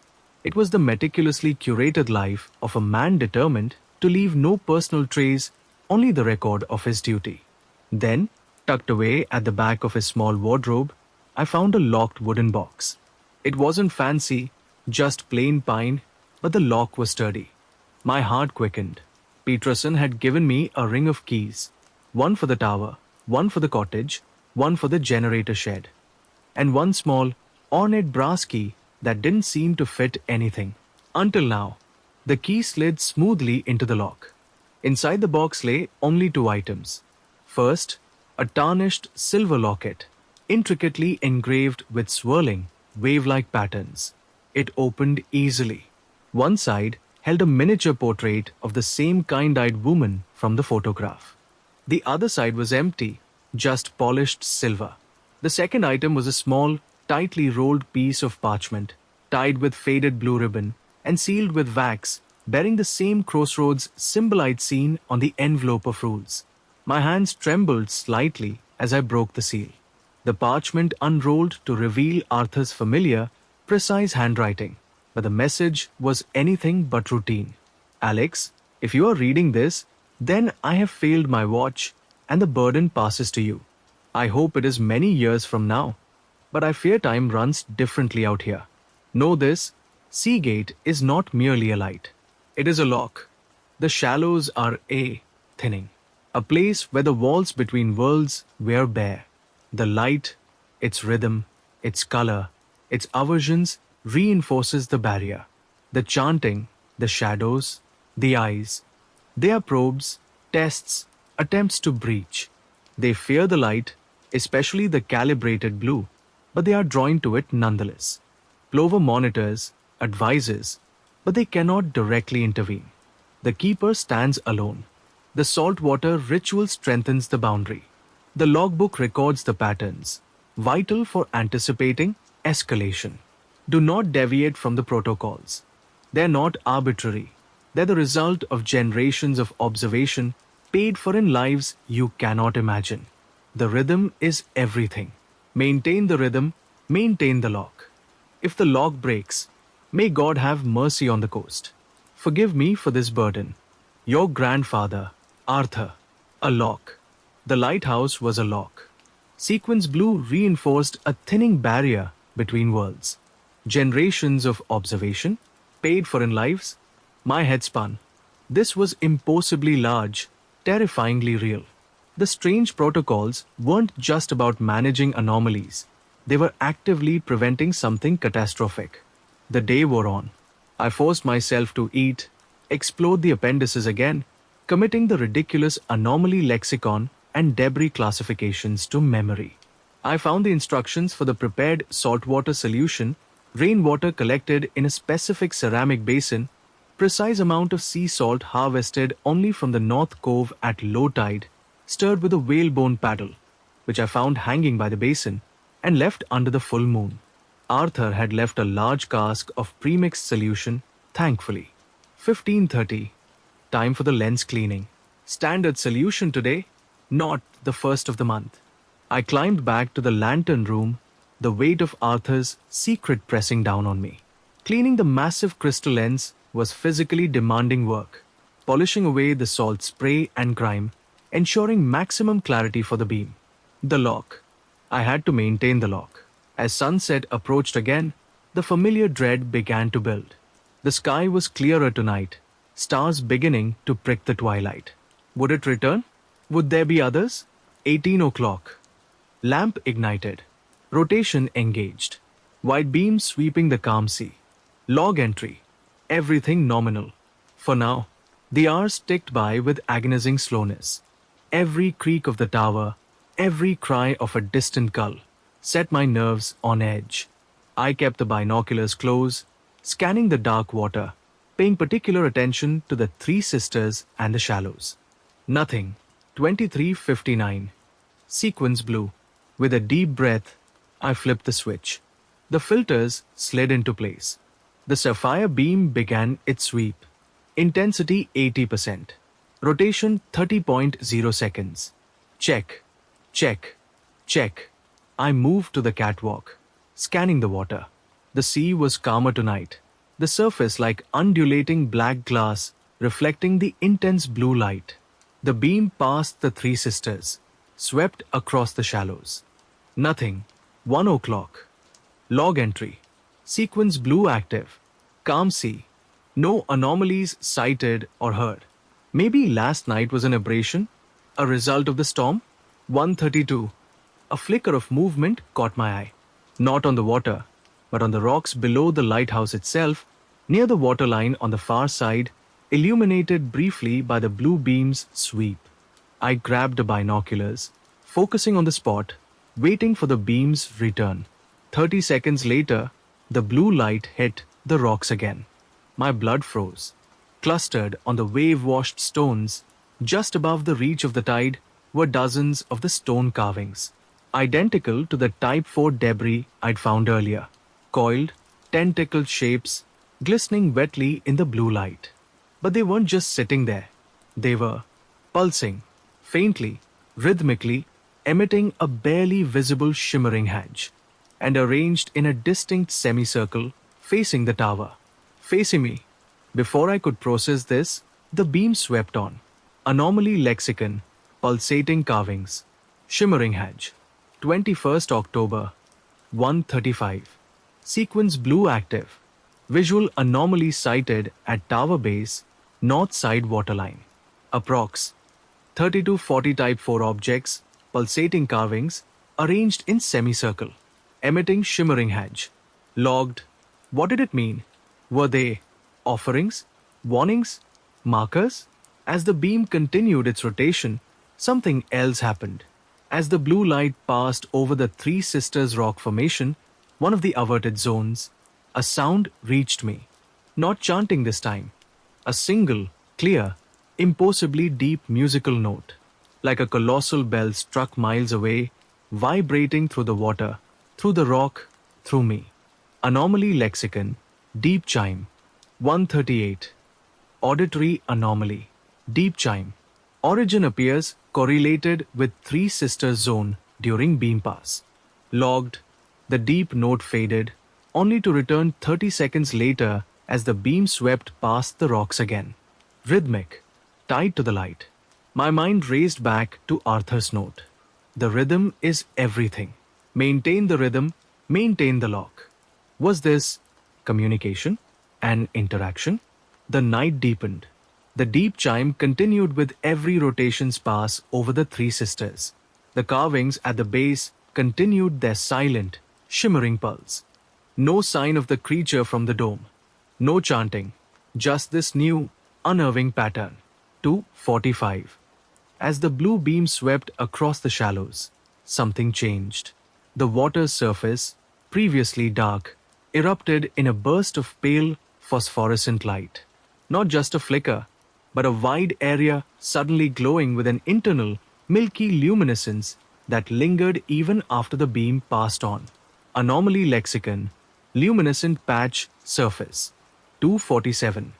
S1: It was the meticulously curated life of a man determined to leave no personal trace, only the record of his duty. Then, tucked away at the back of his small wardrobe, I found a locked wooden box. It wasn't fancy, just plain pine, but the lock was sturdy. My heart quickened. Peterson had given me a ring of keys, one for the tower, one for the cottage, one for the generator shed, and one small, ornate brass key that didn't seem to fit anything. Until now, the key slid smoothly into the lock. Inside the box lay only two items. First, a tarnished silver locket, intricately engraved with swirling, wave-like patterns. It opened easily. One side held a miniature portrait of the same kind-eyed woman from the photograph. The other side was empty, just polished silver. The second item was a small, tightly rolled piece of parchment, tied with faded blue ribbon and sealed with wax, bearing the same crossroads symbol I'd seen on the envelope of rules. My hands trembled slightly as I broke the seal. The parchment unrolled to reveal Arthur's familiar, precise handwriting, but the message was anything but routine. Alex, if you are reading this, then I have failed my watch, and the burden passes to you. I hope it is many years from now, but I fear time runs differently out here. Know this, Seagate is not merely a light. It is a lock. The shallows are a thinning, a place where the walls between worlds were bare. The light, its rhythm, its color, its aversions reinforces the barrier. The chanting, the shadows, the eyes. They are probes, tests, attempts to breach. They fear the light, especially the calibrated blue, but they are drawn to it nonetheless. Plover monitors, advises, but they cannot directly intervene. The keeper stands alone. The saltwater ritual strengthens the boundary. The logbook records the patterns, vital for anticipating escalation. Do not deviate from the protocols. They're not arbitrary. They're the result of generations of observation paid for in lives you cannot imagine. The rhythm is everything. Maintain the rhythm, maintain the lock. If the lock breaks, may God have mercy on the coast. Forgive me for this burden. Your grandfather, Arthur, a lock. The lighthouse was a lock. Sequence blue reinforced a thinning barrier between worlds. Generations of observation, paid for in lives. My head spun. This was impossibly large, terrifyingly real. The strange protocols weren't just about managing anomalies. They were actively preventing something catastrophic. The day wore on. I forced myself to eat, explode the appendices again, committing the ridiculous anomaly lexicon and debris classifications to memory. I found the instructions for the prepared saltwater solution, rainwater collected in a specific ceramic basin, precise amount of sea salt harvested only from the North Cove at low tide, stirred with a whalebone paddle, which I found hanging by the basin and left under the full moon. Arthur had left a large cask of premixed solution, thankfully. 15:30. Time for the lens cleaning. Standard solution today, not the first of the month. I climbed back to the lantern room, the weight of Arthur's secret pressing down on me. Cleaning the massive crystal lens was physically demanding work, polishing away the salt spray and grime, ensuring maximum clarity for the beam. The lock. I had to maintain the lock. As sunset approached again, the familiar dread began to build. The sky was clearer tonight, stars beginning to prick the twilight. Would it return? Would there be others? 18 o'clock. Lamp ignited. Rotation engaged. White beam sweeping the calm sea. Log entry. Everything nominal. For now, the hours ticked by with agonizing slowness. Every creak of the tower, every cry of a distant gull, set my nerves on edge. I kept the binoculars close, scanning the dark water, paying particular attention to the three sisters and the shallows. Nothing. 23:59. Sequence blue. With a deep breath, I flipped the switch. The filters slid into place. The sapphire beam began its sweep. Intensity 80%. Rotation 30.0 seconds. Check. Check. Check. I moved to the catwalk, scanning the water. The sea was calmer tonight. The surface like undulating black glass, reflecting the intense blue light. The beam passed the three sisters, swept across the shallows. Nothing. 1 o'clock. Log entry. Sequence blue active. Calm sea. No anomalies sighted or heard. Maybe last night was an aberration? A result of the storm? 1:32. A flicker of movement caught my eye. Not on the water, but on the rocks below the lighthouse itself, near the waterline on the far side, illuminated briefly by the blue beam's sweep. I grabbed the binoculars, focusing on the spot, waiting for the beam's return. 30 seconds later, the blue light hit the rocks again. My blood froze. Clustered on the wave-washed stones, just above the reach of the tide, were dozens of the stone carvings, identical to the Type 4 debris I'd found earlier. Coiled, tentacled shapes, glistening wetly in the blue light. But they weren't just sitting there. They were pulsing, faintly, rhythmically, emitting a barely visible shimmering hedge, and arranged in a distinct semicircle facing the tower. Facing me. Before I could process this, the beam swept on. Anomaly lexicon, pulsating carvings, shimmering hedge. 21st October, 1:35. Sequence blue active. Visual anomaly sighted at tower base, north side waterline. Approx. 30 to 40 Type 4 objects, pulsating carvings, arranged in semicircle, emitting shimmering hedge. Logged. What did it mean? Were they offerings? Warnings? Markers? As the beam continued its rotation, something else happened. As the blue light passed over the Three Sisters rock formation, one of the averted zones, a sound reached me. Not chanting this time. A single, clear, impossibly deep musical note, like a colossal bell struck miles away, vibrating through the water, through the rock, through me. Anomaly lexicon, deep chime. 1:38. Auditory anomaly. Deep chime. Origin appears correlated with Three Sisters zone during beam pass. Logged. The deep note faded, only to return 30 seconds later as the beam swept past the rocks again. Rhythmic. Tied to the light. My mind raced back to Arthur's note. The rhythm is everything. Maintain the rhythm, maintain the lock. Was this communication? An interaction? The night deepened. The deep chime continued with every rotation's pass over the Three Sisters. The carvings at the base continued their silent, shimmering pulse. No sign of the creature from the dome. No chanting. Just this new, unnerving pattern. 2:45. As the blue beam swept across the shallows, something changed. The water's surface, previously dark, erupted in a burst of pale, phosphorescent light. Not just a flicker, but a wide area suddenly glowing with an internal, milky luminescence that lingered even after the beam passed on. Anomaly lexicon, luminescent patch surface. 2:47.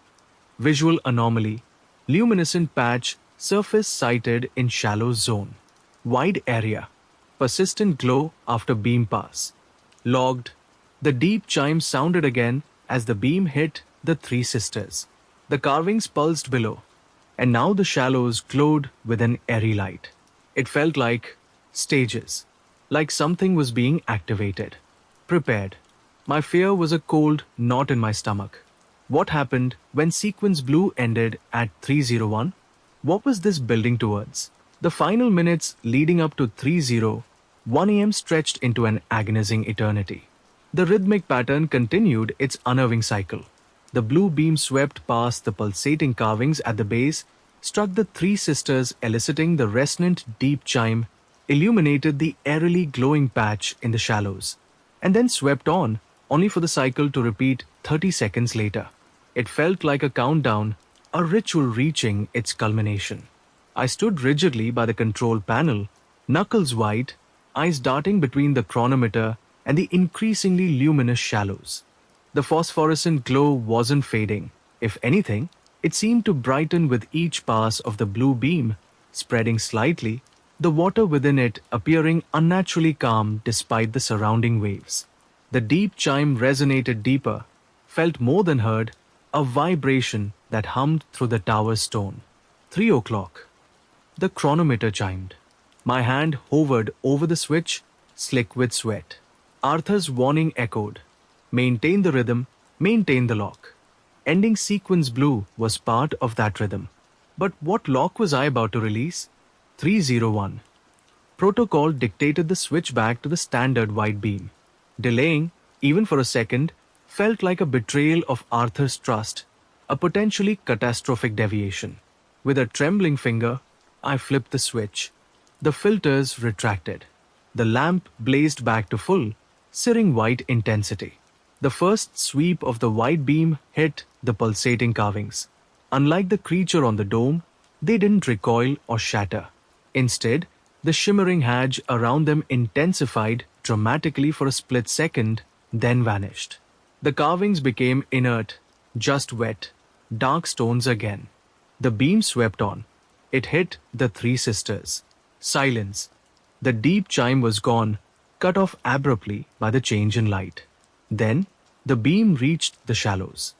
S1: Visual anomaly, luminescent patch surface sighted in shallow zone. Wide area, persistent glow after beam pass. Logged. The deep chime sounded again as the beam hit the Three Sisters. The carvings pulsed below, and now the shallows glowed with an airy light. It felt like stages, like something was being activated. Prepared. My fear was a cold knot in my stomach. What happened when sequence blue ended at 3:01? What was this building towards? The final minutes leading up to 3:01 a.m. stretched into an agonizing eternity. The rhythmic pattern continued its unnerving cycle. The blue beam swept past the pulsating carvings at the base, struck the Three Sisters, eliciting the resonant deep chime, illuminated the eerily glowing patch in the shallows, and then swept on, only for the cycle to repeat 30 seconds later. It felt like a countdown, a ritual reaching its culmination. I stood rigidly by the control panel, knuckles white, eyes darting between the chronometer and the increasingly luminous shallows. The phosphorescent glow wasn't fading. If anything, it seemed to brighten with each pass of the blue beam, spreading slightly, the water within it appearing unnaturally calm despite the surrounding waves. The deep chime resonated deeper, felt more than heard, a vibration that hummed through the tower's stone. 3 o'clock. The chronometer chimed. My hand hovered over the switch, slick with sweat. Arthur's warning echoed. Maintain the rhythm, maintain the lock. Ending sequence blue was part of that rhythm. But what lock was I about to release? 301. Protocol dictated the switch back to the standard white beam. Delaying, even for a second, felt like a betrayal of Arthur's trust, a potentially catastrophic deviation. With a trembling finger, I flipped the switch. The filters retracted. The lamp blazed back to full, searing white intensity. The first sweep of the white beam hit the pulsating carvings. Unlike the creature on the dome, they didn't recoil or shatter. Instead, the shimmering hedge around them intensified dramatically for a split second, then vanished. The carvings became inert, just wet, dark stones again. The beam swept on. It hit the three sisters. Silence. The deep chime was gone, cut off abruptly by the change in light. Then, the beam reached the shallows.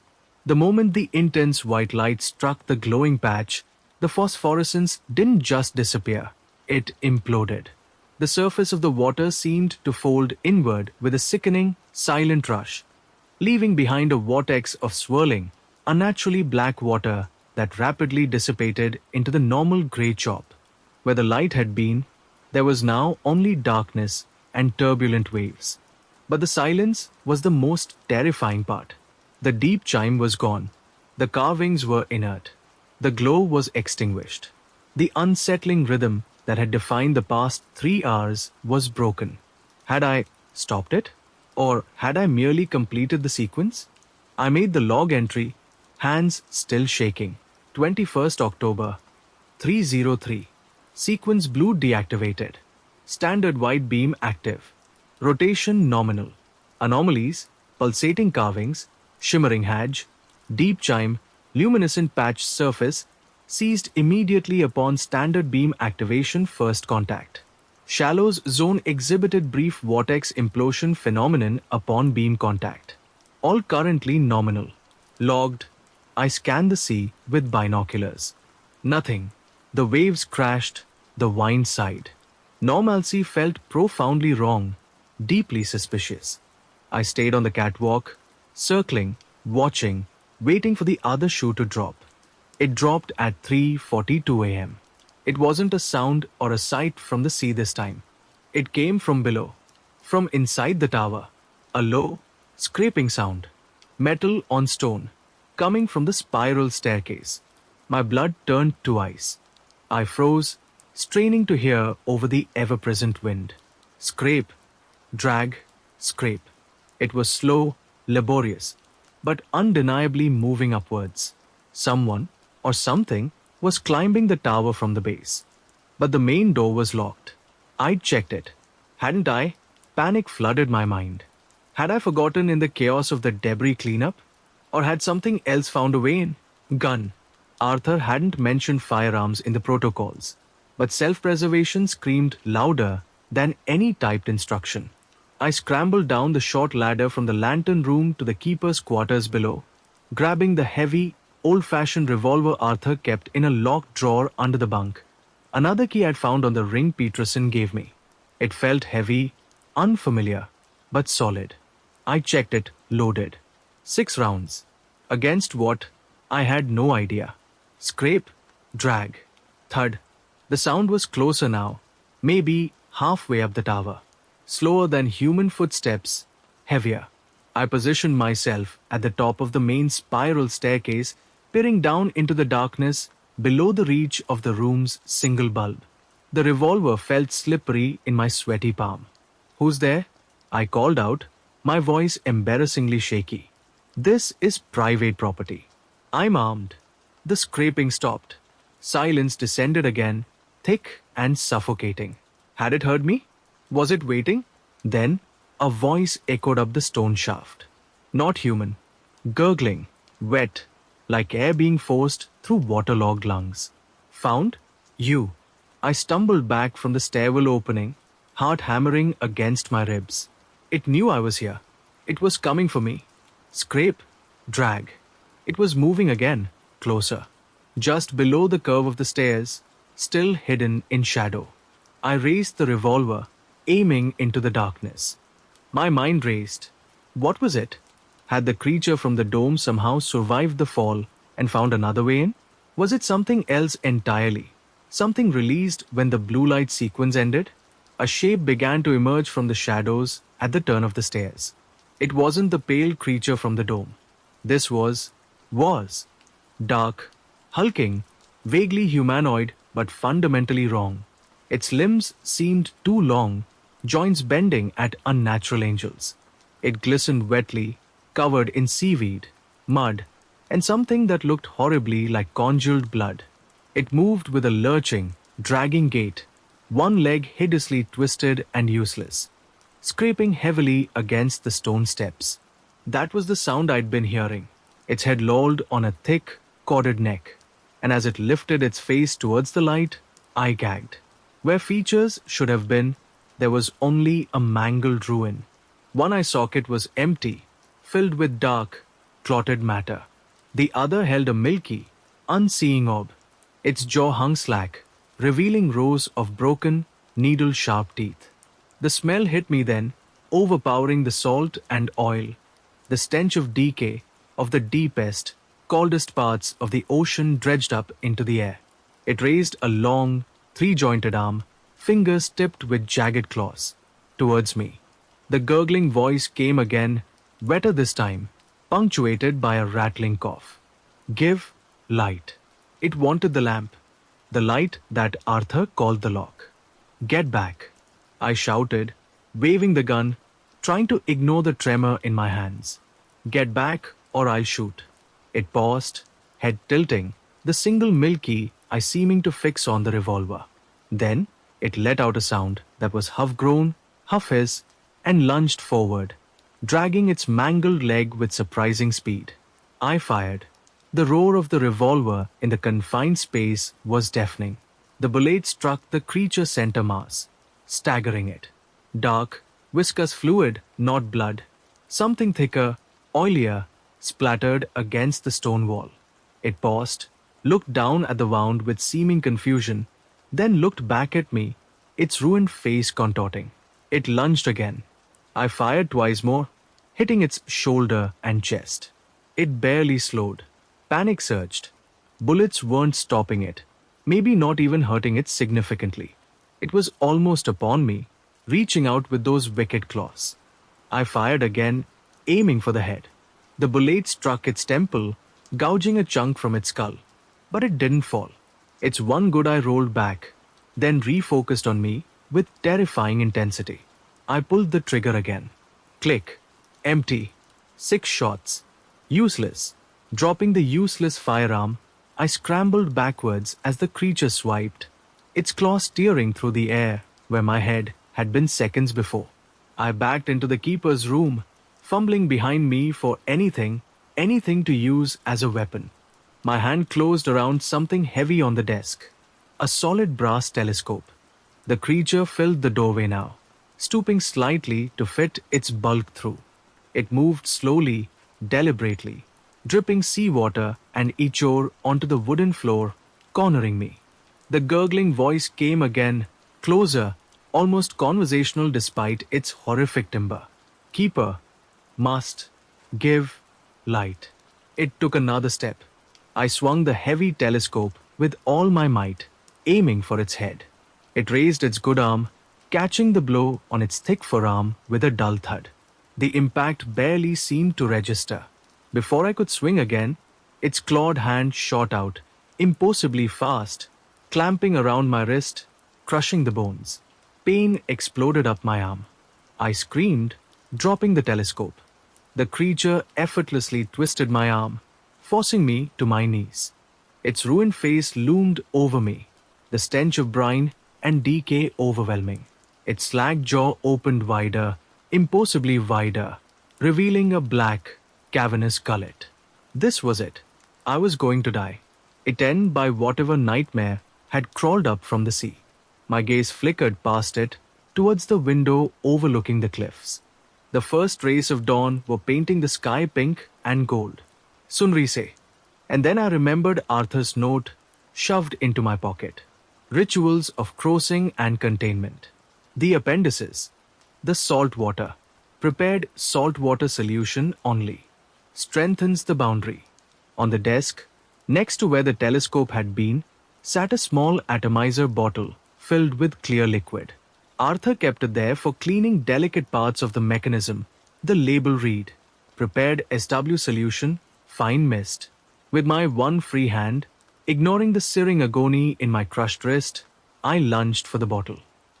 S1: The moment the intense white light struck the glowing patch, the phosphorescence didn't just disappear, it imploded. The surface of the water seemed to fold inward with a sickening, silent rush, leaving behind a vortex of swirling, unnaturally black water that rapidly dissipated into the normal grey chop. Where the light had been, there was now only darkness and turbulent waves. But the silence was the most terrifying part. The deep chime was gone. The carvings were inert. The glow was extinguished. The unsettling rhythm that had defined the past 3 hours was broken. Had I stopped it? Or had I merely completed the sequence? I made the log entry, hands still shaking. 21st October, 303. Sequence blue deactivated. Standard white beam active. Rotation nominal. Anomalies, pulsating carvings, shimmering hedge, deep chime, luminescent patch surface, ceased immediately upon standard beam activation first contact. Shallows zone exhibited brief vortex implosion phenomenon upon beam contact. All currently nominal. Logged. I scanned the sea with binoculars. Nothing. The waves crashed. The wind sighed. Normalcy felt profoundly wrong, deeply suspicious. I stayed on the catwalk, circling, watching, waiting for the other shoe to drop. It dropped at 3:42 a.m. It wasn't a sound or a sight from the sea this time. It came from below, from inside the tower. A low, scraping sound. Metal on stone, coming from the spiral staircase. My blood turned to ice. I froze, straining to hear over the ever-present wind. Scrape, drag, scrape. It was slow, laborious, but undeniably moving upwards. Someone, or something, was climbing the tower from the base. But the main door was locked. I'd checked it. Hadn't I? Panic flooded my mind. Had I forgotten in the chaos of the debris cleanup? Or had something else found a way in? Gun. Arthur hadn't mentioned firearms in the protocols, but self-preservation screamed louder than any typed instruction. I scrambled down the short ladder from the lantern room to the keeper's quarters below, grabbing the heavy, old-fashioned revolver Arthur kept in a locked drawer under the bunk. Another key I'd found on the ring Peterson gave me. It felt heavy, unfamiliar, but solid. I checked it, loaded. 6 rounds. Against what? I had no idea. Scrape, drag, thud. The sound was closer now, maybe halfway up the tower. Slower than human footsteps, heavier. I positioned myself at the top of the main spiral staircase, peering down into the darkness below the reach of the room's single bulb. The revolver felt slippery in my sweaty palm. "Who's there?" I called out, my voice embarrassingly shaky. "This is private property. I'm armed." The scraping stopped. Silence descended again, thick and suffocating. Had it heard me? Was it waiting? Then, a voice echoed up the stone shaft. Not human. Gurgling, wet, like air being forced through waterlogged lungs. "Found? You." I stumbled back from the stairwell opening, heart hammering against my ribs. It knew I was here. It was coming for me. Scrape, drag. It was moving again, closer. Just below the curve of the stairs, still hidden in shadow. I raised the revolver, aiming into the darkness. My mind raced. What was it? Had the creature from the dome somehow survived the fall and found another way in? Was it something else entirely? Something released when the blue light sequence ended? A shape began to emerge from the shadows at the turn of the stairs. It wasn't the pale creature from the dome. This was dark, hulking, vaguely humanoid but fundamentally wrong. Its limbs seemed too long, joints bending at unnatural angles. It glistened wetly, covered in seaweed, mud, and something that looked horribly like congealed blood. It moved with a lurching, dragging gait, one leg hideously twisted and useless, scraping heavily against the stone steps. That was the sound I'd been hearing. Its head lolled on a thick, corded neck, and as it lifted its face towards the light, I gagged. Where features should have been, there was only a mangled ruin. One eye socket was empty, filled with dark, clotted matter. The other held a milky, unseeing orb. Its jaw hung slack, revealing rows of broken, needle-sharp teeth. The smell hit me then, overpowering the salt and oil, the stench of decay, of the deepest, coldest parts of the ocean dredged up into the air. It raised a long, three-jointed arm, fingers tipped with jagged claws, towards me. The gurgling voice came again, wetter this time, punctuated by a rattling cough. Give light. It wanted the lamp, the light that Arthur called the lock. Get back, I shouted, waving the gun, trying to ignore the tremor in my hands. Get back or I'll shoot. It paused, head tilting, the single milky eye seeming to fix on the revolver. Then it let out a sound that was half-groan, half-hiss, and lunged forward, dragging its mangled leg with surprising speed. I fired. The roar of the revolver in the confined space was deafening. The bullet struck the creature's center mass, staggering it. Dark, viscous fluid, not blood. Something thicker, oilier, splattered against the stone wall. It paused, looked down at the wound with seeming confusion, then looked back at me, its ruined face contorting. It lunged again. I fired twice more, hitting its shoulder and chest. It barely slowed. Panic surged. Bullets weren't stopping it, maybe not even hurting it significantly. It was almost upon me, reaching out with those wicked claws. I fired again, aiming for the head. The bullet struck its temple, gouging a chunk from its skull. But it didn't fall. Its one good eye rolled back, then refocused on me with terrifying intensity. I pulled the trigger again. Click. Empty. 6 shots. Useless. Dropping the useless firearm, I scrambled backwards as the creature swiped, its claws tearing through the air where my head had been seconds before. I backed into the keeper's room, fumbling behind me for anything to use as a weapon. My hand closed around something heavy on the desk, a solid brass telescope. The creature filled the doorway now, stooping slightly to fit its bulk through. It moved slowly, deliberately, dripping seawater and ichor onto the wooden floor, cornering me. The gurgling voice came again, closer, almost conversational despite its horrific timbre. Keeper, must, give, light. It took another step. I swung the heavy telescope with all my might, aiming for its head. It raised its good arm, catching the blow on its thick forearm with a dull thud. The impact barely seemed to register. Before I could swing again, its clawed hand shot out, impossibly fast, clamping around my wrist, crushing the bones. Pain exploded up my arm. I screamed, dropping the telescope. The creature effortlessly twisted my arm, forcing me to my knees. Its ruined face loomed over me, the stench of brine and decay overwhelming. Its slack jaw opened wider, impossibly wider, revealing a black, cavernous gullet. This was it. I was going to die, eaten by whatever nightmare had crawled up from the sea. My gaze flickered past it, towards the window overlooking the cliffs. The first rays of dawn were painting the sky pink and gold. Sunrise. And then I remembered Arthur's note shoved into my pocket. Rituals of crossing and containment. The appendices. The salt water. Prepared salt water solution only. Strengthens the boundary. On the desk, next to where the telescope had been, sat a small atomizer bottle filled with clear liquid. Arthur kept it there for cleaning delicate parts of the mechanism. The label read, Prepared SW solution, fine mist. With my one free hand, ignoring the searing agony in my crushed wrist, I lunged for the bottle.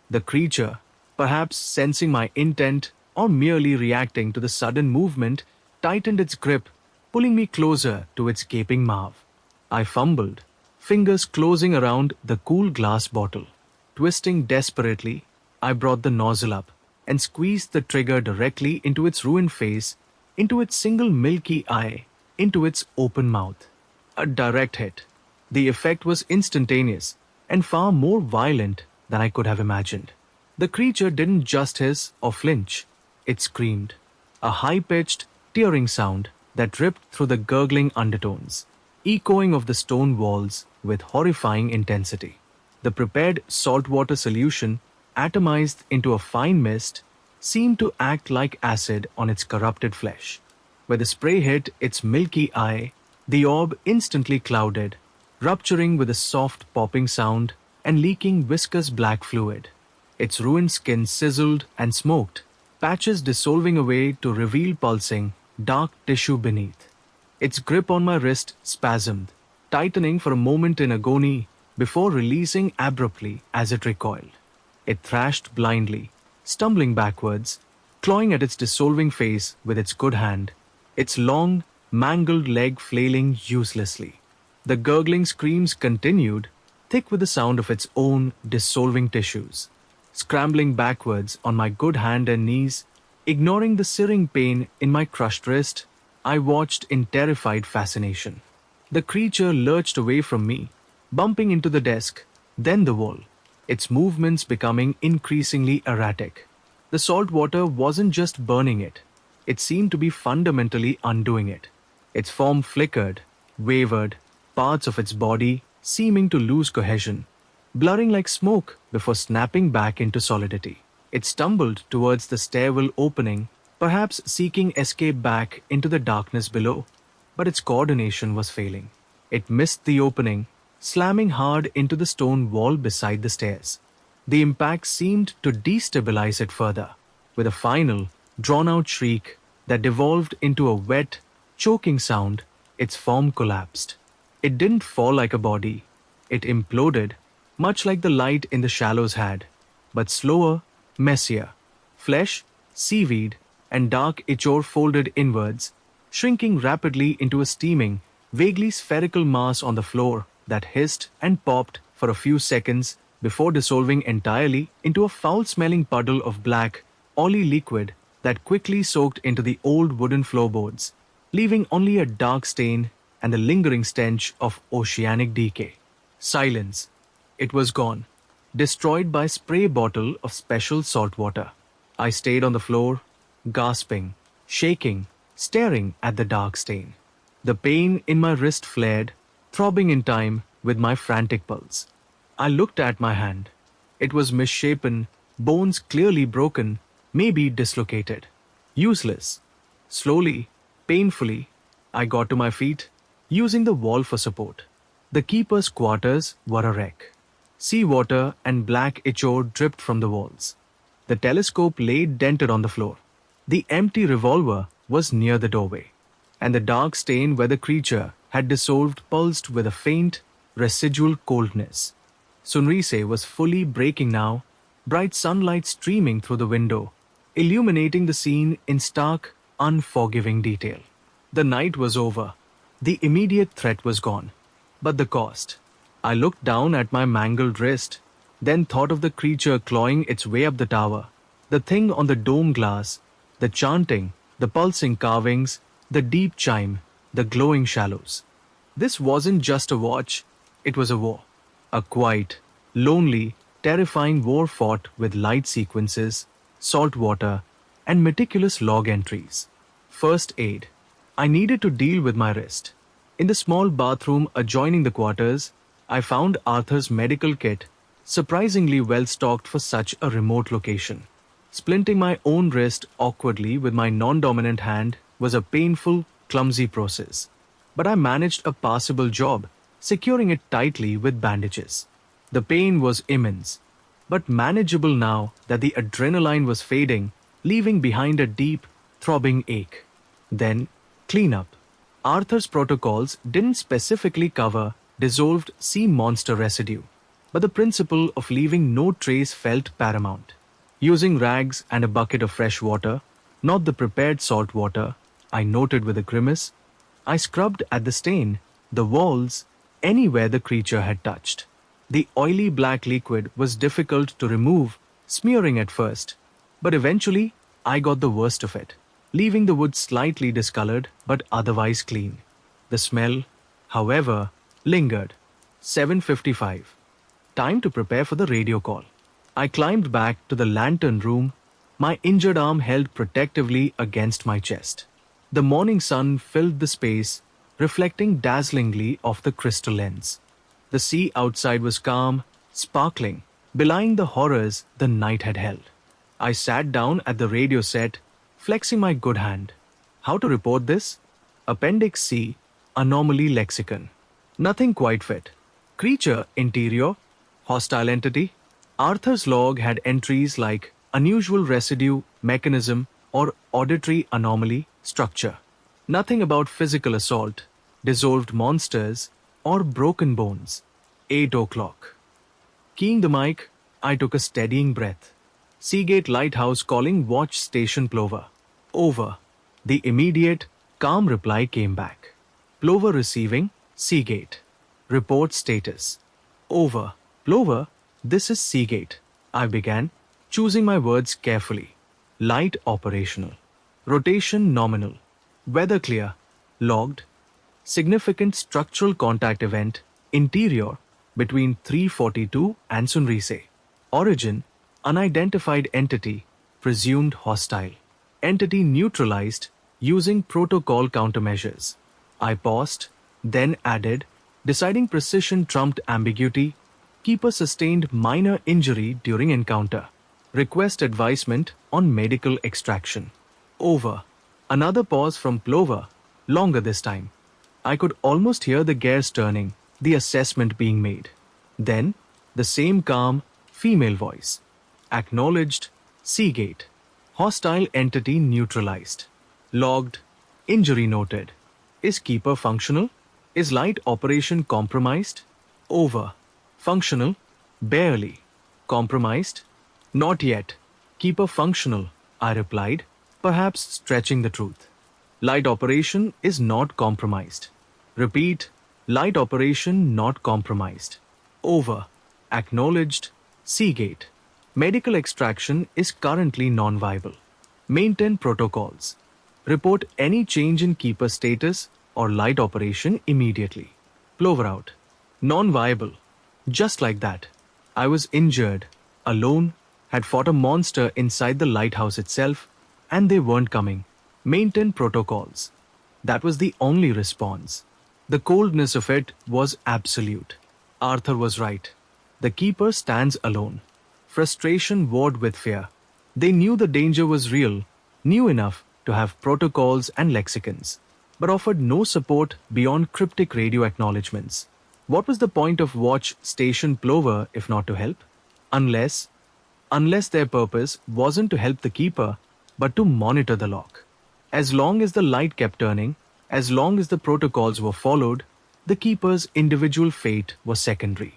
S1: The creature, perhaps sensing my intent or merely reacting to the sudden movement, tightened its grip, pulling me closer to its gaping mouth. I fumbled, fingers closing around the cool glass bottle. Twisting desperately, I brought the nozzle up and squeezed the trigger directly into its ruined face, into its single milky eye, into its open mouth. A direct hit. The effect was instantaneous and far more violent than I could have imagined. The creature didn't just hiss or flinch. It screamed. A high-pitched, tearing sound that ripped through the gurgling undertones, echoing of the stone walls with horrifying intensity. The prepared saltwater solution, atomized into a fine mist, seemed to act like acid on its corrupted flesh. Where the spray hit its milky eye, the orb instantly clouded, rupturing with a soft popping sound and leaking viscous black fluid. Its ruined skin sizzled and smoked, patches dissolving away to reveal pulsing, dark tissue beneath. Its grip on my wrist spasmed, tightening for a moment in agony before releasing abruptly as it recoiled. It thrashed blindly, stumbling backwards, clawing at its dissolving face with its good hand, its long, mangled leg flailing uselessly. The gurgling screams continued, thick with the sound of its own dissolving tissues. Scrambling backwards on my good hand and knees, ignoring the searing pain in my crushed wrist, I watched in terrified fascination. The creature lurched away from me, bumping into the desk, then the wall, its movements becoming increasingly erratic. The salt water wasn't just burning it seemed to be fundamentally undoing it. Its form flickered, wavered, parts of its body seeming to lose cohesion, blurring like smoke before snapping back into solidity. It stumbled towards the stairwell opening, perhaps seeking escape back into the darkness below, but its coordination was failing. It missed the opening, slamming hard into the stone wall beside the stairs. The impact seemed to destabilize it further. With a final, drawn-out shriek that devolved into a wet, choking sound, its form collapsed. It didn't fall like a body. It imploded, much like the light in the shallows had, but slower, messier. Flesh, seaweed, and dark ichor folded inwards, shrinking rapidly into a steaming, vaguely spherical mass on the floor that hissed and popped for a few seconds before dissolving entirely into a foul-smelling puddle of black, oily liquid that quickly soaked into the old wooden floorboards, leaving only a dark stain and the lingering stench of oceanic decay. Silence. It was gone, destroyed by a spray bottle of special salt water. I stayed on the floor, gasping, shaking, staring at the dark stain. The pain in my wrist flared, throbbing in time with my frantic pulse. I looked at my hand. It was misshapen, bones clearly broken, maybe dislocated. Useless. Slowly, painfully, I got to my feet, using the wall for support. The keeper's quarters were a wreck. Seawater and black ichor dripped from the walls. The telescope lay dented on the floor. The empty revolver was near the doorway, and the dark stain where the creature had dissolved pulsed with a faint, residual coldness. Sunrise was fully breaking now, bright sunlight streaming through the window, illuminating the scene in stark, unforgiving detail. The night was over. The immediate threat was gone. But the cost. I looked down at my mangled wrist, then thought of the creature clawing its way up the tower, the thing on the dome glass, the chanting, the pulsing carvings, the deep chime, the glowing shallows. This wasn't just a watch, it was a war. A quiet, lonely, terrifying war fought with light sequences, salt water, and meticulous log entries. First aid. I needed to deal with my wrist. In the small bathroom adjoining the quarters, I found Arthur's medical kit, surprisingly well stocked for such a remote location. Splinting my own wrist awkwardly with my non dominant hand was a painful, clumsy process. But I managed a passable job, securing it tightly with bandages. The pain was immense, but manageable now that the adrenaline was fading, leaving behind a deep, throbbing ache. Then, cleanup. Arthur's protocols didn't specifically cover dissolved sea monster residue, but the principle of leaving no trace felt paramount. Using rags and a bucket of fresh water, not the prepared salt water, I noted with a grimace, I scrubbed at the stain, the walls, anywhere the creature had touched. The oily black liquid was difficult to remove, smearing at first, but eventually I got the worst of it, leaving the wood slightly discolored but otherwise clean. The smell, however, lingered. 7:55. Time to prepare for the radio call. I climbed back to the lantern room, my injured arm held protectively against my chest. The morning sun filled the space, reflecting dazzlingly off the crystal lens. The sea outside was calm, sparkling, belying the horrors the night had held. I sat down at the radio set, flexing my good hand. How to report this? Appendix C, Anomaly Lexicon. Nothing quite fit. Creature, interior, hostile entity. Arthur's log had entries like unusual residue, mechanism, or auditory anomaly, structure. Nothing about physical assault, dissolved monsters, or broken bones. 8 o'clock. Keying the mic, I took a steadying breath. Seagate Lighthouse calling watch station Plover. Over. The immediate, calm reply came back. Plover receiving, Seagate. Report status. Over. Plover, this is Seagate. I began, choosing my words carefully. Light operational. Rotation nominal. Weather clear. Logged. Significant structural contact event. Interior. Between 342 and Sunrise. Origin. Unidentified entity. Presumed hostile. Entity neutralized using protocol countermeasures. I paused, then added, deciding precision trumped ambiguity. Keeper sustained minor injury during encounter. Request advisement on medical extraction. Over. Another pause from Plover, longer this time. I could almost hear the gears turning, the assessment being made. Then, the same calm, female voice. Acknowledged, Seagate. Hostile entity neutralized. Logged, injury noted. Is Keeper functional? Is light operation compromised? Over. Functional? Barely. Compromised? Not yet. Keeper functional, I replied, perhaps stretching the truth. Light operation is not compromised. Repeat, light operation not compromised. Over. Acknowledged, Seagate. Medical extraction is currently non-viable. Maintain protocols. Report any change in Keeper status or light operation immediately. Plover out. Non-viable. Just like that. I was injured, alone, had fought a monster inside the lighthouse itself, and they weren't coming. Maintain protocols. That was the only response. The coldness of it was absolute. Arthur was right. The Keeper stands alone. Frustration warred with fear. They knew the danger was real, knew enough to have protocols and lexicons, but offered no support beyond cryptic radio acknowledgements. What was the point of watch station Plover if not to help? Unless their purpose wasn't to help the Keeper, but to monitor the lock. As long as the light kept turning, as long as the protocols were followed, the Keeper's individual fate was secondary.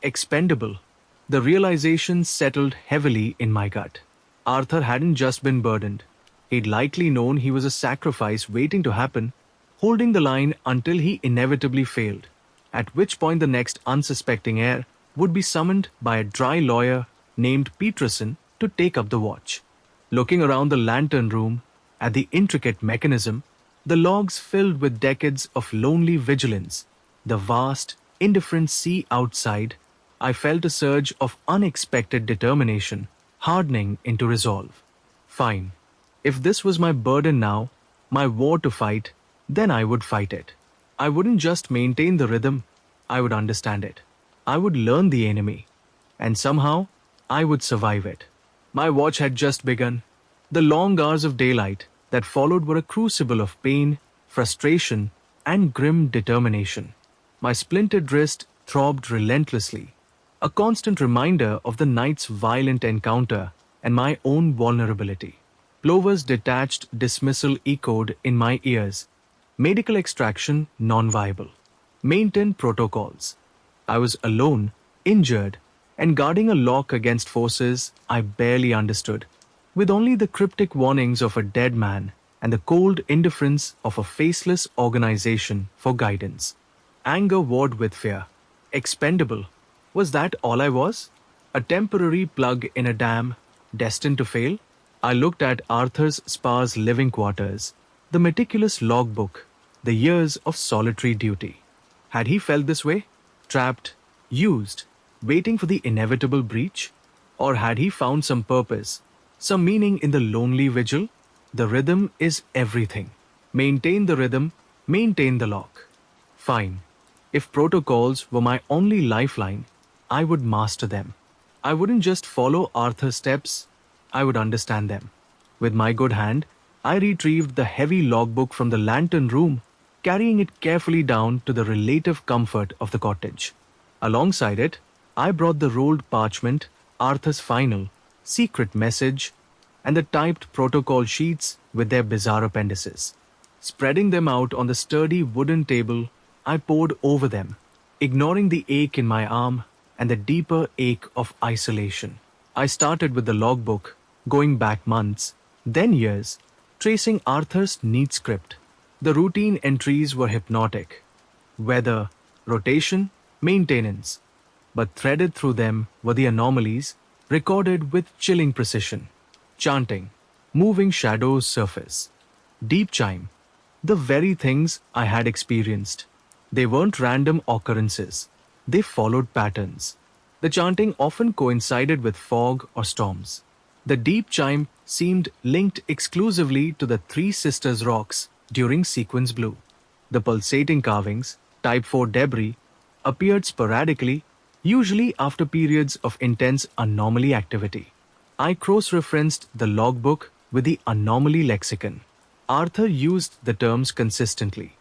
S1: Expendable. The realization settled heavily in my gut. Arthur hadn't just been burdened. He'd likely known he was a sacrifice waiting to happen, holding the line until he inevitably failed, at which point the next unsuspecting heir would be summoned by a dry lawyer named Peterson to take up the watch. Looking around the lantern room, at the intricate mechanism, the logs filled with decades of lonely vigilance, the vast, indifferent sea outside, I felt a surge of unexpected determination, hardening into resolve. Fine. If this was my burden now, my war to fight, then I would fight it. I wouldn't just maintain the rhythm, I would understand it. I would learn the enemy, and somehow I would survive it. My watch had just begun. The long hours of daylight that followed were a crucible of pain, frustration, and grim determination. My splintered wrist throbbed relentlessly, a constant reminder of the night's violent encounter and my own vulnerability. Plover's detached dismissal echoed in my ears. Medical extraction non-viable. Maintain protocols. I was alone, injured, and guarding a lock against forces I barely understood, with only the cryptic warnings of a dead man and the cold indifference of a faceless organization for guidance. Anger warred with fear. Expendable. Was that all I was? A temporary plug in a dam, destined to fail? I looked at Arthur's sparse living quarters, the meticulous logbook, the years of solitary duty. Had he felt this way? Trapped, used, waiting for the inevitable breach? Or had he found some purpose, some meaning in the lonely vigil? The rhythm is everything. Maintain the rhythm, maintain the lock. Fine. If protocols were my only lifeline, I would master them. I wouldn't just follow Arthur's steps, I would understand them. With my good hand, I retrieved the heavy logbook from the lantern room, carrying it carefully down to the relative comfort of the cottage. Alongside it, I brought the rolled parchment, Arthur's final, secret message, and the typed protocol sheets with their bizarre appendices. Spreading them out on the sturdy wooden table, I pored over them, ignoring the ache in my arm and the deeper ache of isolation. I started with the logbook, going back months, then years, tracing Arthur's neat script. The routine entries were hypnotic. Weather, rotation, maintenance. But threaded through them were the anomalies, recorded with chilling precision. Chanting, moving shadows surface. Deep chime, the very things I had experienced. They weren't random occurrences. They followed patterns. The chanting often coincided with fog or storms. The deep chime seemed linked exclusively to the Three Sisters rocks during Sequence Blue. The pulsating carvings, Type 4 debris, appeared sporadically, usually after periods of intense anomaly activity. I cross-referenced the logbook with the anomaly lexicon. Arthur used the terms consistently.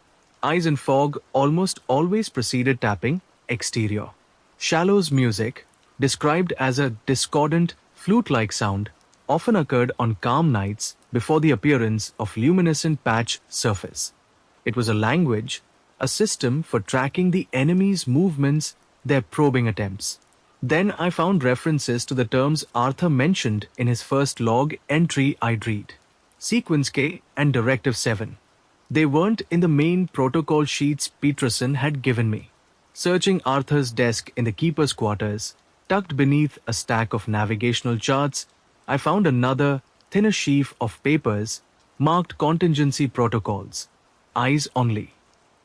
S1: Eyes in fog almost always preceded tapping, exterior. Shallow's music, described as a discordant, flute-like sound, often occurred on calm nights before the appearance of luminescent patch surface. It was a language, a system for tracking the enemy's movements, their probing attempts. Then I found references to the terms Arthur mentioned in his first log entry I'd read. Sequence K and Directive 7. They weren't in the main protocol sheets Peterson had given me. Searching Arthur's desk in the keeper's quarters, tucked beneath a stack of navigational charts, I found another, thinner sheaf of papers marked contingency protocols. Eyes only.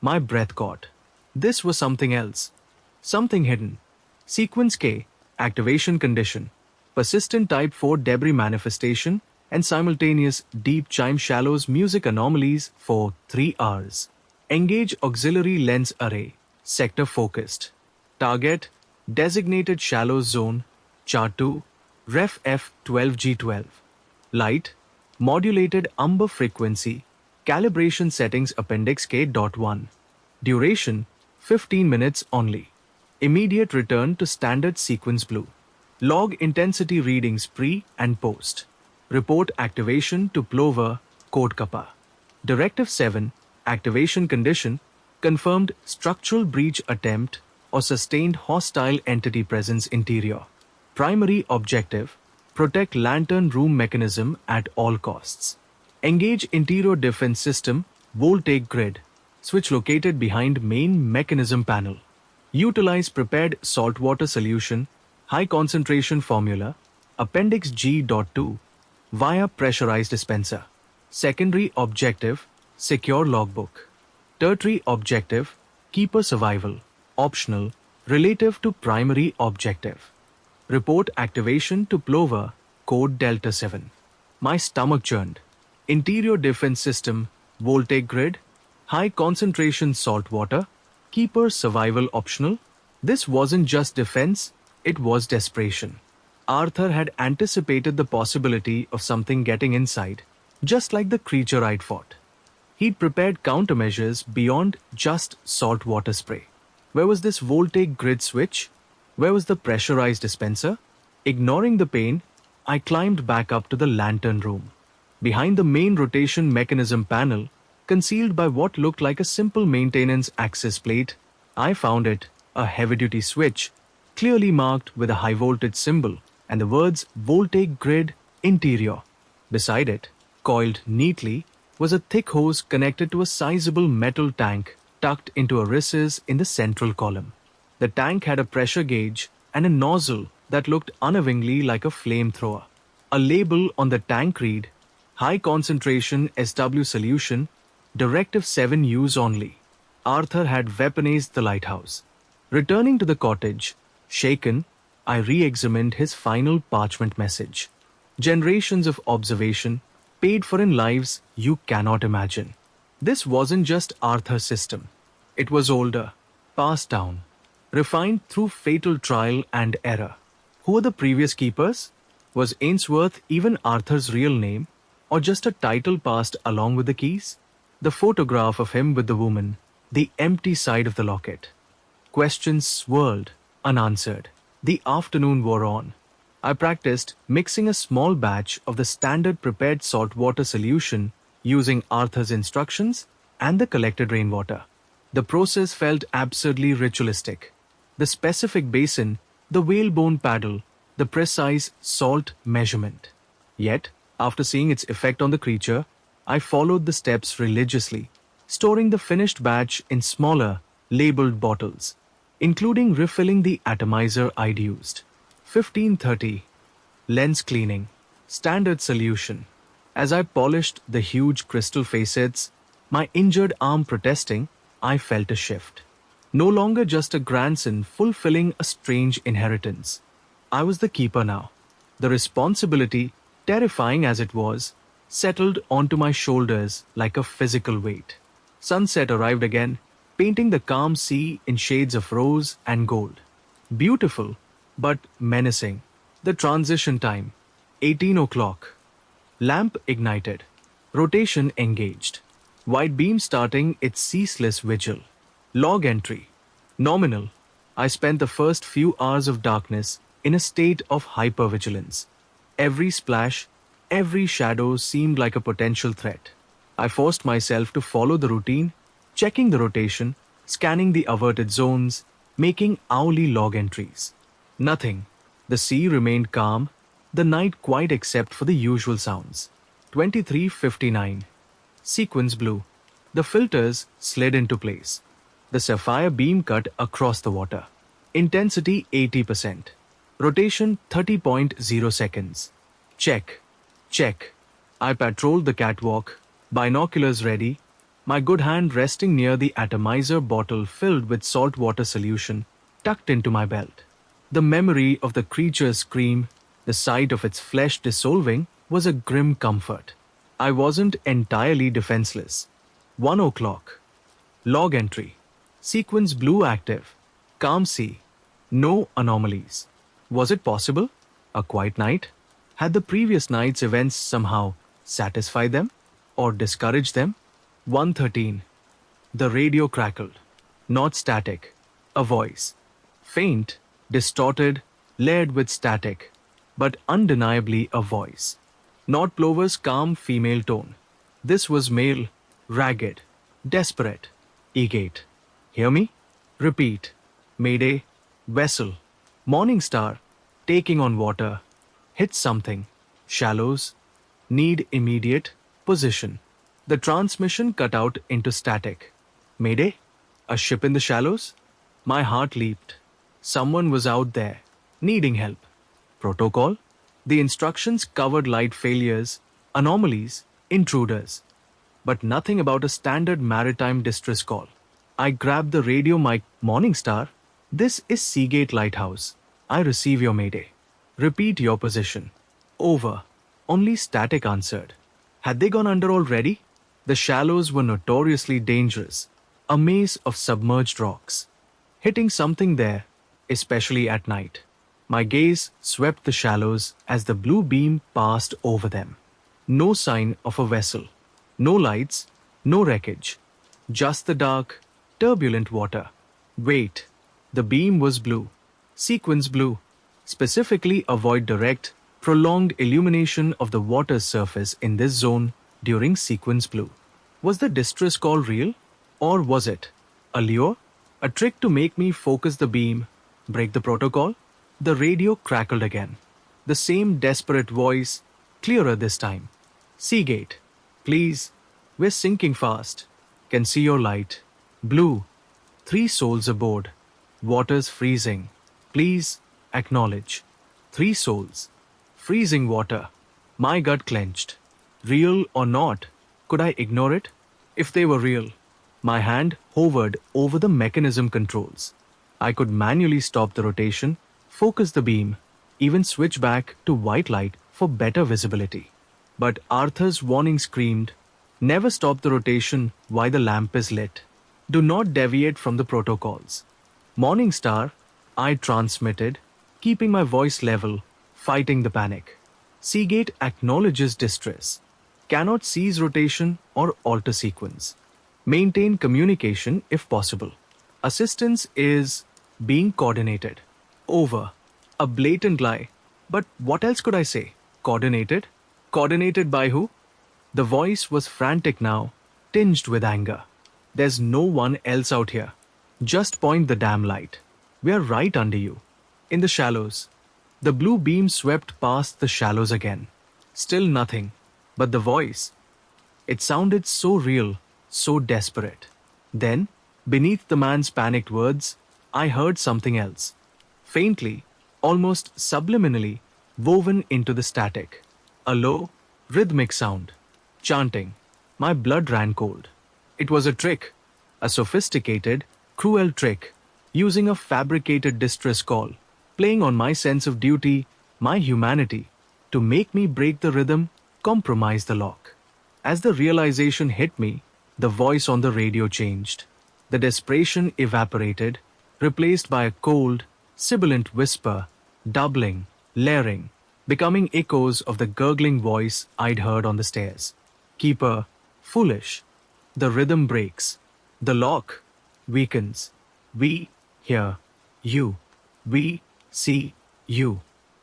S1: My breath caught. This was something else. Something hidden. Sequence K, activation condition, persistent Type 4 debris manifestation, and simultaneous deep chime shallows music anomalies for 3 hours. Engage auxiliary lens array, sector focused. Target, designated shallow zone, chart 2, ref F12G12. Light, modulated umber frequency, calibration settings appendix K.1. Duration, 15 minutes only. Immediate return to standard sequence blue. Log intensity readings pre and post. Report activation to Plover, code Kappa. Directive 7, activation condition, confirmed structural breach attempt or sustained hostile entity presence interior. Primary objective, protect lantern room mechanism at all costs. Engage interior defense system, voltaic grid, switch located behind main mechanism panel. Utilize prepared saltwater solution, high concentration formula, appendix G.2, via pressurized dispenser. Secondary objective, secure logbook. Tertiary objective, keeper survival, optional, relative to primary objective. Report activation to Plover, code Delta 7. My stomach churned. Interior defense system, voltaic grid, High concentration salt water, keeper survival optional. This wasn't just defense, it was desperation. Arthur had anticipated the possibility of something getting inside, just like the creature I'd fought. He'd prepared countermeasures beyond just salt water spray. Where was this voltaic grid switch? Where was the pressurized dispenser? Ignoring the pain, I climbed back up to the lantern room. Behind the main rotation mechanism panel, concealed by what looked like a simple maintenance access plate, I found it, a heavy-duty switch, clearly marked with a high-voltage symbol and the words Voltaic Grid Interior. Beside it, coiled neatly, was a thick hose connected to a sizable metal tank tucked into a recess in the central column. The tank had a pressure gauge and a nozzle that looked unnervingly like a flamethrower. A label on the tank read, High Concentration SW Solution, Directive 7 Use Only. Arthur had weaponized the lighthouse. Returning to the cottage, shaken, I re-examined his final parchment message. Generations of observation, paid for in lives you cannot imagine. This wasn't just Arthur's system. It was older, passed down, refined through fatal trial and error. Who were the previous keepers? Was Ainsworth even Arthur's real name, or just a title passed along with the keys? The photograph of him with the woman, the empty side of the locket. Questions swirled, unanswered. The afternoon wore on. I practiced mixing a small batch of the standard prepared saltwater solution using Arthur's instructions and the collected rainwater. The process felt absurdly ritualistic. The specific basin, the whalebone paddle, the precise salt measurement. Yet, after seeing its effect on the creature, I followed the steps religiously, storing the finished batch in smaller, labeled bottles, including refilling the atomizer I'd used. 1530. Lens cleaning. Standard solution. As I polished the huge crystal facets, my injured arm protesting, I felt a shift. No longer just a grandson fulfilling a strange inheritance. I was the keeper now. The responsibility, terrifying as it was, settled onto my shoulders like a physical weight. Sunset arrived again, painting the calm sea in shades of rose and gold. Beautiful, but menacing. The transition time, 18 o'clock. Lamp ignited. Rotation engaged. White beam starting its ceaseless vigil. Log entry. Nominal. I spent the first few hours of darkness in a state of hypervigilance. Every splash, every shadow seemed like a potential threat. I forced myself to follow the routine, checking the rotation, scanning the averted zones, making hourly log entries. Nothing. The sea remained calm, the night quiet except for the usual sounds. 23:59. Sequence blue. The filters slid into place. The sapphire beam cut across the water. Intensity 80%. Rotation 30.0 seconds. Check. Check. I patrolled the catwalk, binoculars ready, my good hand resting near the atomizer bottle filled with saltwater solution tucked into my belt. The memory of the creature's scream, the sight of its flesh dissolving, was a grim comfort. I wasn't entirely defenseless. 1 o'clock. Log entry. Sequence blue active. Calm sea. No anomalies. Was it possible? A quiet night? Had the previous night's events somehow satisfied them? Or discouraged them? 1:13. The radio crackled. Not static. A voice. Faint, distorted, layered with static, but undeniably a voice. Not Plover's calm female tone. This was male, ragged, desperate. Egate. Hear me? Repeat. Mayday. Vessel. Morning star. Taking on water. Hit something. Shallows. Need immediate. Position. The transmission cut out into static. Mayday? A ship in the shallows? My heart leaped. Someone was out there, needing help. Protocol? The instructions covered light failures, anomalies, intruders. But nothing about a standard maritime distress call. I grabbed the radio mic. Morningstar, this is Seagate Lighthouse. I receive your mayday. Repeat your position. Over. Only static answered. Had they gone under already? The shallows were notoriously dangerous, a maze of submerged rocks. Hitting something there, especially at night. My gaze swept the shallows as the blue beam passed over them. No sign of a vessel. No lights, no wreckage. Just the dark, turbulent water. Wait, the beam was blue. Sequence blue. Specifically avoid direct, prolonged illumination of the water's surface in this zone during sequence blue. Was the distress call real? Or was it a lure? A trick to make me focus the beam, break the protocol? The radio crackled again. The same desperate voice, clearer this time. Seagate, please, we're sinking fast. Can see your light. Blue, 3 souls aboard. Water's freezing. Please, acknowledge. 3 souls. Freezing water. My gut clenched. Real or not, could I ignore it? If they were real, my hand hovered over the mechanism controls. I could manually stop the rotation, focus the beam, even switch back to white light for better visibility. But Arthur's warning screamed, never stop the rotation while the lamp is lit. Do not deviate from the protocols. Morning Star, I transmitted, keeping my voice level, fighting the panic. Seagate acknowledges distress. Cannot cease rotation or alter sequence. Maintain communication if possible. Assistance is being coordinated. Over. A blatant lie. But what else could I say? Coordinated? Coordinated by who? The voice was frantic now, tinged with anger. There's no one else out here. Just point the damn light. We're right under you. In the shallows. The blue beam swept past the shallows again. Still nothing. But the voice. It sounded so real, so desperate. Then, beneath the man's panicked words, I heard something else. Faintly, almost subliminally, woven into the static. A low, rhythmic sound. Chanting. My blood ran cold. It was a trick. A sophisticated, cruel trick. Using a fabricated distress call. Playing on my sense of duty, my humanity. To make me break the rhythm, compromise the lock. As the realization hit me, the voice on the radio changed. The desperation evaporated, replaced by a cold, sibilant whisper, doubling, layering, becoming echoes of the gurgling voice I'd heard on the stairs. Keeper, foolish. The rhythm breaks. The lock weakens. We hear you. We see you.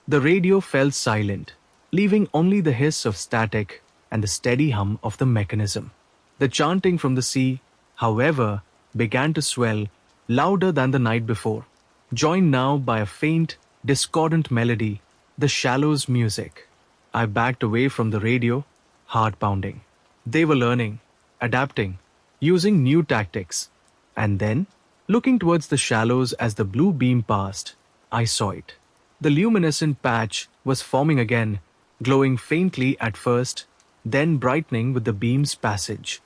S1: The radio fell silent, leaving only the hiss of static and the steady hum of the mechanism. The chanting from the sea, however, began to swell, louder than the night before, joined now by a faint, discordant melody, the shallows' music. I backed away from the radio, heart pounding. They were learning, adapting, using new tactics. And then, looking towards the shallows as the blue beam passed, I saw it. The luminescent patch was forming again, glowing faintly at first, then brightening with the beam's passage.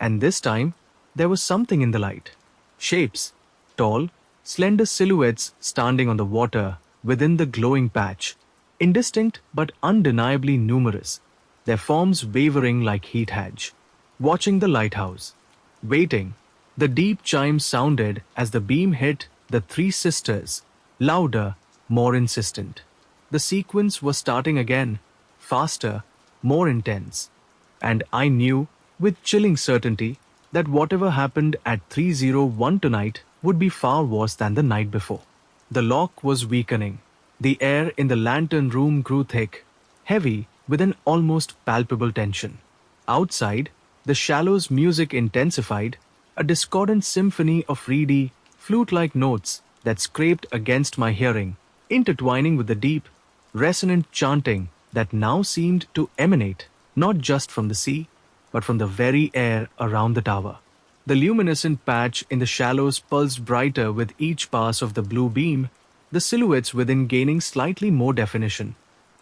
S1: And this time, there was something in the light. Shapes, tall, slender silhouettes standing on the water within the glowing patch, indistinct but undeniably numerous, their forms wavering like heat hedge. Watching the lighthouse. Waiting. The deep chime sounded as the beam hit the 3 sisters, louder, more insistent. The sequence was starting again, faster, more intense. And I knew, with chilling certainty, that whatever happened at 301 tonight would be far worse than the night before. The lock was weakening. The air in the lantern room grew thick, heavy with an almost palpable tension. Outside, the shallows' music intensified, a discordant symphony of reedy, flute-like notes that scraped against my hearing, intertwining with the deep, resonant chanting that now seemed to emanate not just from the sea, but from the very air around the tower. The luminescent patch in the shallows pulsed brighter with each pass of the blue beam, the silhouettes within gaining slightly more definition.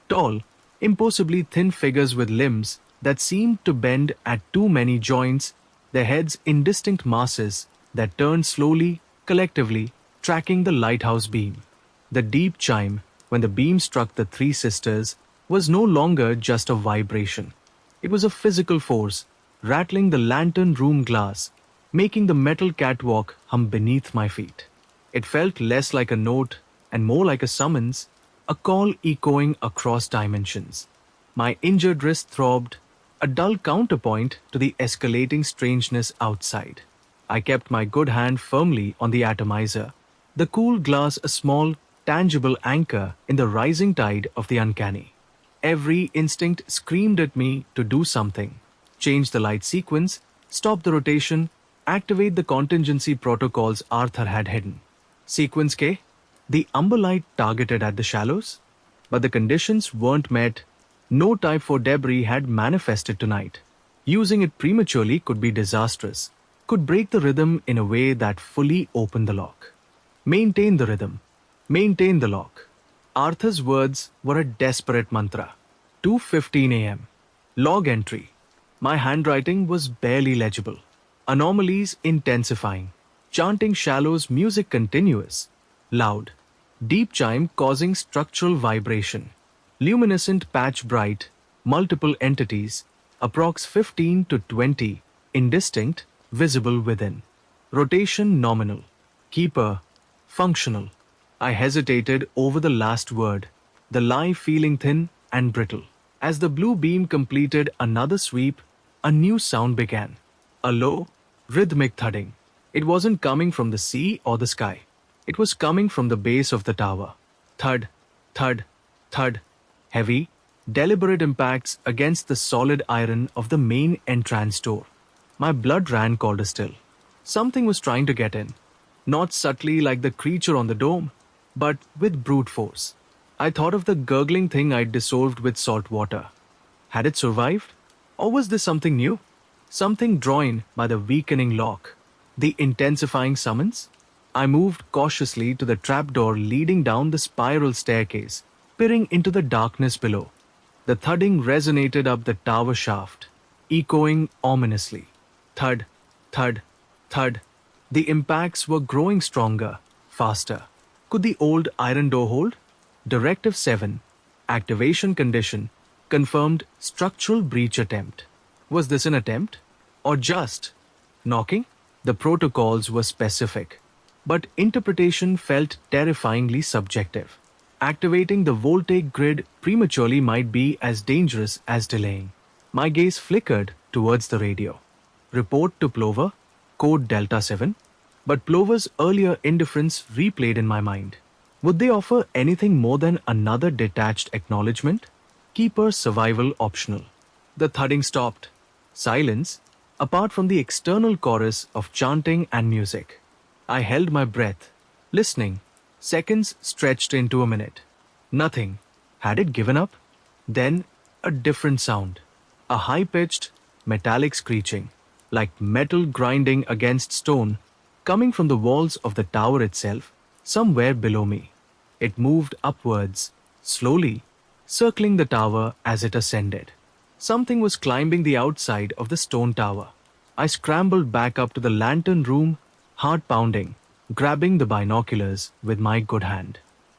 S1: Tall, impossibly thin figures with limbs that seemed to bend at too many joints, their heads indistinct masses that turned slowly, collectively, tracking the lighthouse beam. The deep chime, when the beam struck the 3 sisters, was no longer just a vibration. It was a physical force, rattling the lantern room glass, making the metal catwalk hum beneath my feet. It felt less like a note and more like a summons, a call echoing across dimensions. My injured wrist throbbed, a dull counterpoint to the escalating strangeness outside. I kept my good hand firmly on the atomizer, the cool glass a small, tangible anchor in the rising tide of the uncanny. Every instinct screamed at me to do something: change the light sequence, stop the rotation, activate the contingency protocols Arthur had hidden. Sequence K, the umber light targeted at the shallows? But the conditions weren't met. No type 4 debris had manifested tonight. Using it prematurely could be disastrous, could break the rhythm in a way that fully opened the lock. Maintain the rhythm. Maintain the lock. Arthur's words were a desperate mantra. 2:15 a.m. Log entry. My handwriting was barely legible. Anomalies intensifying. Chanting shallows, music continuous. Loud. Deep chime causing structural vibration. Luminescent patch bright. Multiple entities. Approx 15 to 20. Indistinct. Visible within. Rotation nominal. Keeper. Functional. I hesitated over the last word, the lie feeling thin and brittle. As the blue beam completed another sweep, a new sound began. A low, rhythmic thudding. It wasn't coming from the sea or the sky. It was coming from the base of the tower. Thud, thud, thud. Heavy, deliberate impacts against the solid iron of the main entrance door. My blood ran colder still. Something was trying to get in. Not subtly like the creature on the dome, but with brute force. I thought of the gurgling thing I'd dissolved with salt water. Had it survived? Or was this something new? Something drawn by the weakening lock. The intensifying summons? I moved cautiously to the trapdoor leading down the spiral staircase, peering into the darkness below. The thudding resonated up the tower shaft, echoing ominously. Thud, thud, thud. The impacts were growing stronger, faster. Could the old iron door hold? Directive 7. Activation condition. Confirmed structural breach attempt. Was this an attempt? Or just knocking? The protocols were specific, but interpretation felt terrifyingly subjective. Activating the voltaic grid prematurely might be as dangerous as delaying. My gaze flickered towards the radio. Report to Plover, code Delta 7. But Plover's earlier indifference replayed in my mind. Would they offer anything more than another detached acknowledgement? Keeper survival optional. The thudding stopped. Silence, apart from the external chorus of chanting and music. I held my breath, listening. Seconds stretched into a minute. Nothing. Had it given up? Then, a different sound. A high-pitched, metallic screeching, like metal grinding against stone, coming from the walls of the tower itself, somewhere below me. It moved upwards, slowly, circling the tower as it ascended. Something was climbing the outside of the stone tower. I scrambled back up to the lantern room, heart pounding, grabbing the binoculars with my good hand.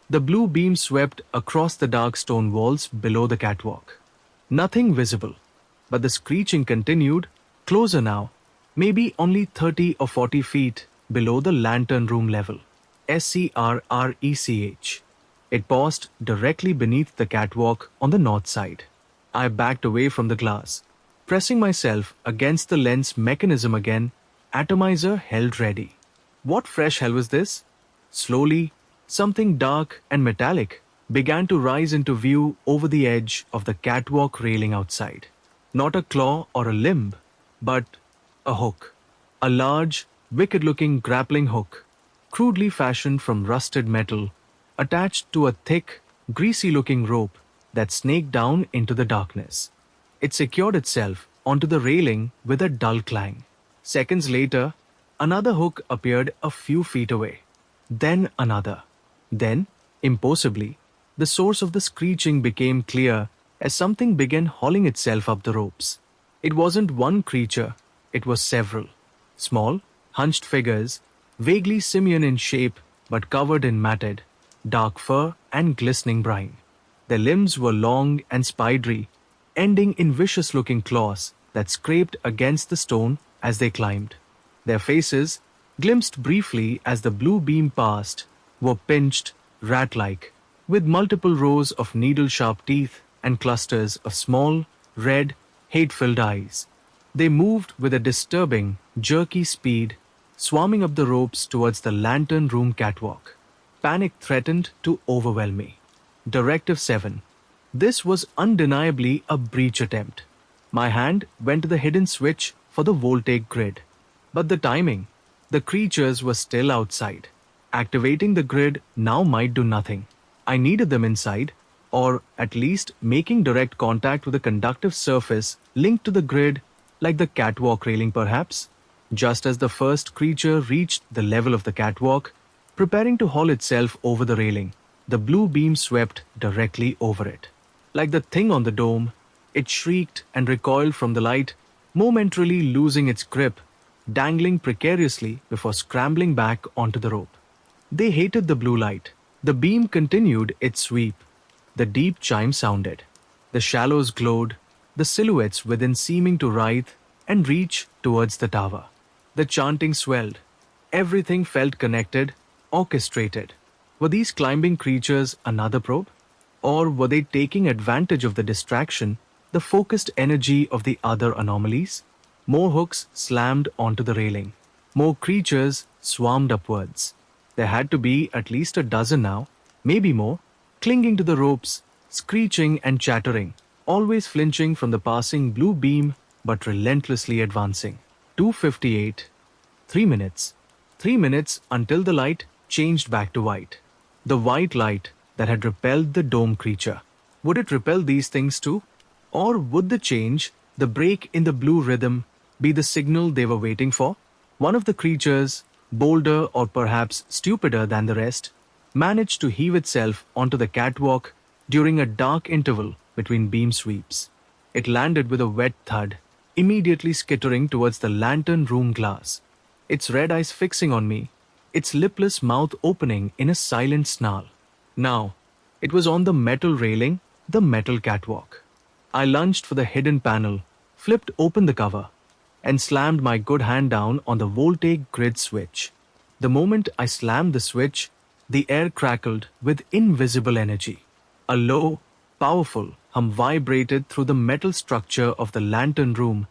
S1: The blue beam swept across the dark stone walls below the catwalk. Nothing visible, but the screeching continued, closer now, maybe only 30 or 40 feet below the lantern room level. SCRRECH. It paused directly beneath the catwalk on the north side. I backed away from the glass, pressing myself against the lens mechanism again, atomizer held ready. What fresh hell was this? Slowly, something dark and metallic began to rise into view over the edge of the catwalk railing outside. Not a claw or a limb, but a hook. A large, wicked-looking grappling hook, crudely fashioned from rusted metal, attached to a thick, greasy-looking rope that snaked down into the darkness. It secured itself onto the railing with a dull clang. Seconds later, another hook appeared a few feet away. Then another. Then, impossibly, the source of the screeching became clear as something began hauling itself up the ropes. It wasn't one creature, it was several. Small, hunched figures, vaguely simian in shape but covered in matted, dark fur and glistening brine. Their limbs were long and spidery, ending in vicious-looking claws that scraped against the stone as they climbed. Their faces, glimpsed briefly as the blue beam passed, were pinched, rat-like, with multiple rows of needle-sharp teeth and clusters of small, red, hate-filled eyes. They moved with a disturbing, jerky speed, swarming up the ropes towards the lantern room catwalk. Panic threatened to overwhelm me. Directive 7. This was undeniably a breach attempt. My hand went to the hidden switch for the voltaic grid. But the timing, the creatures were still outside. Activating the grid now might do nothing. I needed them inside, or at least making direct contact with a conductive surface linked to the grid, like the catwalk railing perhaps. Just as the first creature reached the level of the catwalk, preparing to haul itself over the railing, the blue beam swept directly over it. Like the thing on the dome, it shrieked and recoiled from the light, momentarily losing its grip, dangling precariously before scrambling back onto the rope. They hated the blue light. The beam continued its sweep. The deep chime sounded. The shallows glowed, the silhouettes within seeming to writhe and reach towards the tower. The chanting swelled. Everything felt connected, orchestrated. Were these climbing creatures another probe? Or were they taking advantage of the distraction, the focused energy of the other anomalies? More hooks slammed onto the railing. More creatures swarmed upwards. There had to be at least a dozen now, maybe more, clinging to the ropes, screeching and chattering, always flinching from the passing blue beam but relentlessly advancing. 2:58. 3 minutes. 3 minutes until the light changed back to white. The white light that had repelled the dome creature. Would it repel these things too? Or would the change, the break in the blue rhythm, be the signal they were waiting for? One of the creatures, bolder or perhaps stupider than the rest, managed to heave itself onto the catwalk during a dark interval between beam sweeps. It landed with a wet thud, immediately skittering towards the lantern room glass, its red eyes fixing on me, its lipless mouth opening in a silent snarl. Now, it was on the metal railing, the metal catwalk. I lunged for the hidden panel, flipped open the cover, and slammed my good hand down on the voltaic grid switch. The moment I slammed the switch, the air crackled with invisible energy. A low, powerful hum vibrated through the metal structure of the lantern room,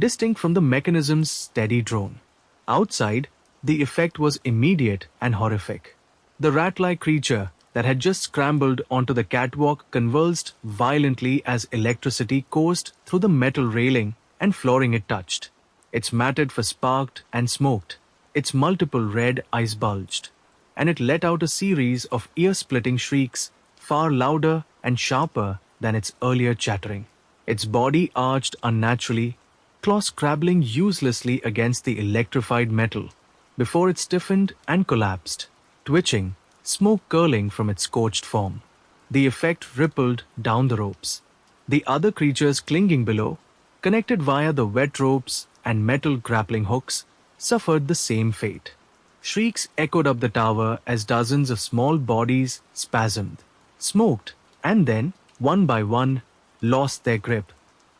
S1: distinct from the mechanism's steady drone. Outside, the effect was immediate and horrific. The rat-like creature that had just scrambled onto the catwalk convulsed violently as electricity coursed through the metal railing and flooring it touched. Its matted fur sparked and smoked, its multiple red eyes bulged, and it let out a series of ear-splitting shrieks, far louder and sharper than its earlier chattering. Its body arched unnaturally, claws scrabbling uselessly against the electrified metal, before it stiffened and collapsed, twitching, smoke curling from its scorched form. The effect rippled down the ropes. The other creatures clinging below, connected via the wet ropes and metal grappling hooks, suffered the same fate. Shrieks echoed up the tower as dozens of small bodies spasmed, smoked, and then, one by one, lost their grip,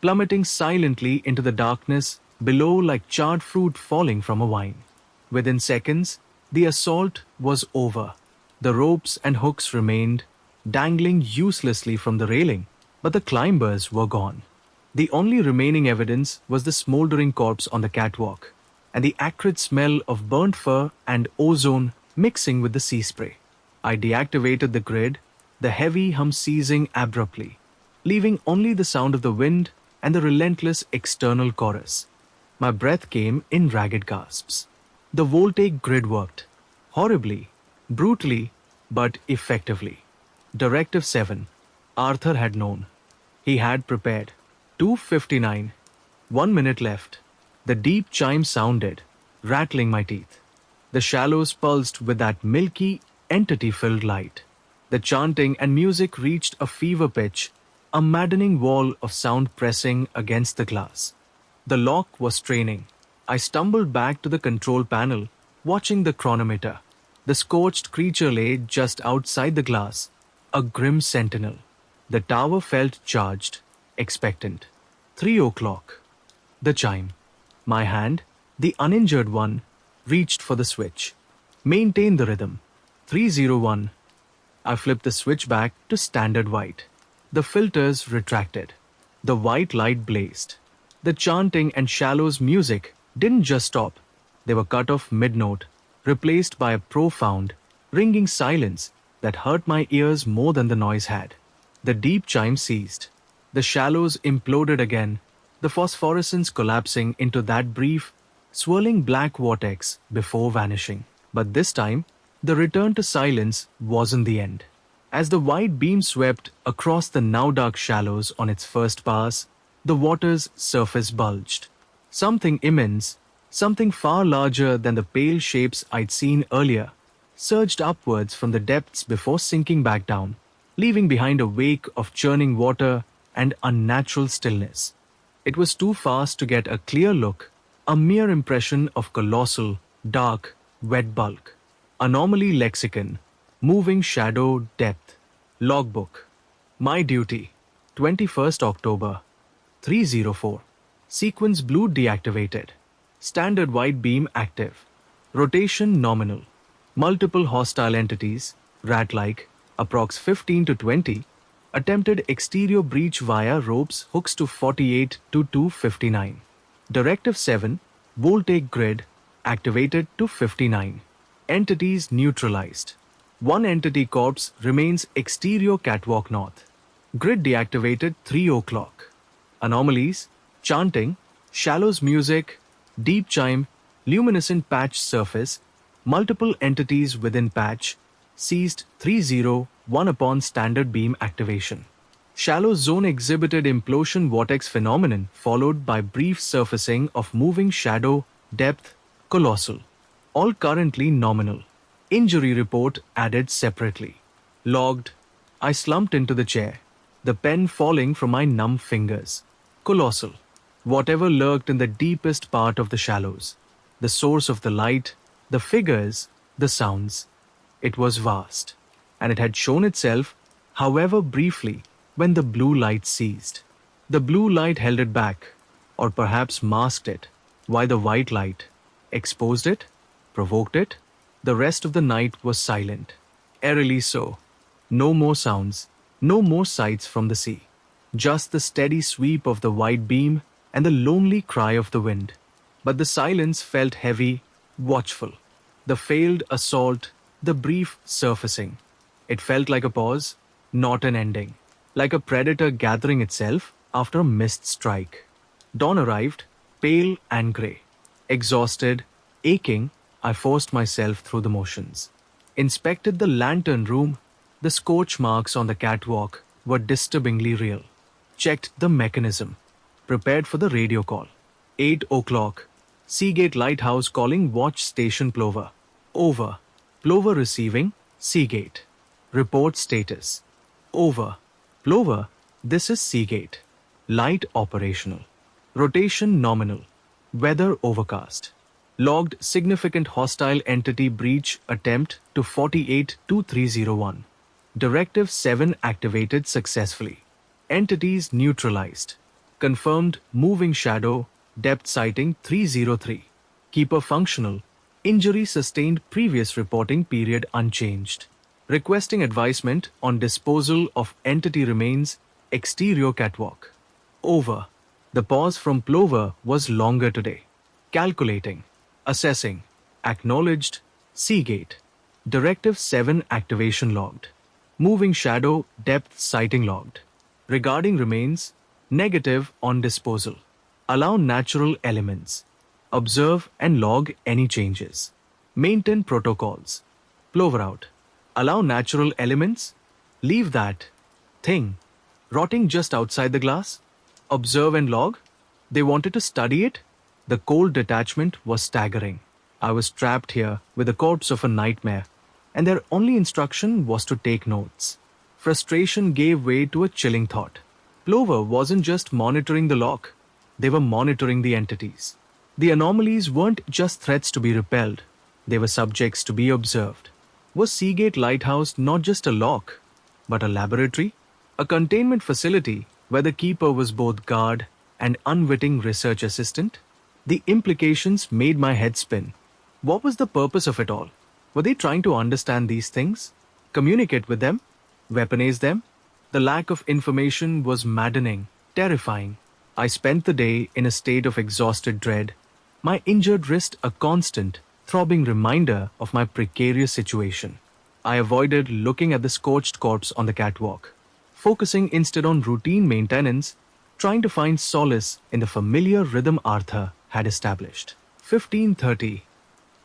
S1: plummeting silently into the darkness below like charred fruit falling from a vine. Within seconds, the assault was over. The ropes and hooks remained, dangling uselessly from the railing, but the climbers were gone. The only remaining evidence was the smoldering corpse on the catwalk, and the acrid smell of burnt fur and ozone mixing with the sea spray. I deactivated the grid, the heavy hum ceasing abruptly, leaving only the sound of the wind and the relentless external chorus. My breath came in ragged gasps. The voltaic grid worked. Horribly, brutally, but effectively. Directive 7. Arthur had known. He had prepared. 2:59. 1 minute left. The deep chime sounded, rattling my teeth. The shallows pulsed with that milky, entity-filled light. The chanting and music reached a fever pitch, a maddening wall of sound pressing against the glass. The lock was straining. I stumbled back to the control panel, watching the chronometer. The scorched creature lay just outside the glass, a grim sentinel. The tower felt charged, expectant. 3 o'clock. The chime. My hand, the uninjured one, reached for the switch. Maintain the rhythm. 301. I flipped the switch back to standard white. The filters retracted. The white light blazed. The chanting and shallows music didn't just stop. They were cut off mid-note, replaced by a profound, ringing silence that hurt my ears more than the noise had. The deep chime ceased. The shallows imploded again, the phosphorescence collapsing into that brief, swirling black vortex before vanishing. But this time, the return to silence wasn't the end. As the white beam swept across the now dark shallows on its first pass, the water's surface bulged. Something immense, something far larger than the pale shapes I'd seen earlier, surged upwards from the depths before sinking back down, leaving behind a wake of churning water and unnatural stillness. It was too fast to get a clear look, a mere impression of colossal, dark, wet bulk. Anomaly lexicon, moving shadow depth, logbook. My duty, 21st October, 304. Sequence blue deactivated. Standard white beam active. Rotation nominal. Multiple hostile entities, rat-like, approx 15 to 20, attempted exterior breach via ropes hooks to 48 to 259. Directive 7, voltaic grid, activated to 59. Entities neutralized. One entity corpse remains exterior catwalk north. Grid deactivated 3 o'clock. Anomalies, chanting, shallows music, deep chime, luminescent patch surface, multiple entities within patch, ceased 301 upon standard beam activation. Shallow zone exhibited implosion vortex phenomenon followed by brief surfacing of moving shadow, depth, colossal. All currently nominal. Injury report added separately. Logged. I slumped into the chair, the pen falling from my numb fingers. Colossal. Whatever lurked in the deepest part of the shallows. The source of the light, the figures, the sounds. It was vast, and it had shown itself, however briefly, when the blue light ceased. The blue light held it back, or perhaps masked it, while the white light exposed it, provoked it. The rest of the night was silent, eerily so. No more sounds, no more sights from the sea. Just the steady sweep of the white beam and the lonely cry of the wind. But the silence felt heavy, watchful. The failed assault, the brief surfacing. It felt like a pause, not an ending. Like a predator gathering itself after a missed strike. Dawn arrived, pale and grey. Exhausted, aching, I forced myself through the motions. Inspected the lantern room. The scorch marks on the catwalk were disturbingly real. Checked the mechanism. Prepared for the radio call. 8 o'clock. Seagate Lighthouse calling watch station Plover. Over. Plover receiving. Seagate. Report status. Over. Plover, this is Seagate. Light operational. Rotation nominal. Weather overcast. Logged significant hostile entity breach attempt to 48-2301. Directive 7 activated successfully. Entities neutralized. Confirmed moving shadow, depth sighting 303. Keeper functional. Injury sustained previous reporting period unchanged. Requesting advisement on disposal of entity remains, exterior catwalk. Over. The pause from Plover was longer today. Calculating. Assessing. Acknowledged. Seagate. Directive 7 activation logged. Moving shadow depth sighting logged. Regarding remains, negative on disposal. Allow natural elements. Observe and log any changes. Maintain protocols. Plover out. Allow natural elements. Leave that thing rotting just outside the glass. Observe and log. They wanted to study it. The cold detachment was staggering. I was trapped here with the corpse of a nightmare, and their only instruction was to take notes. Frustration gave way to a chilling thought. Plover wasn't just monitoring the lock, they were monitoring the entities. The anomalies weren't just threats to be repelled, they were subjects to be observed. Was Seagate Lighthouse not just a lock, but a laboratory? A containment facility where the keeper was both guard and unwitting research assistant? The implications made my head spin. What was the purpose of it all? Were they trying to understand these things? Communicate with them? Weaponize them? The lack of information was maddening, terrifying. I spent the day in a state of exhausted dread, my injured wrist a constant, throbbing reminder of my precarious situation. I avoided looking at the scorched corpse on the catwalk, focusing instead on routine maintenance, trying to find solace in the familiar rhythm Arthur had established. 15:30.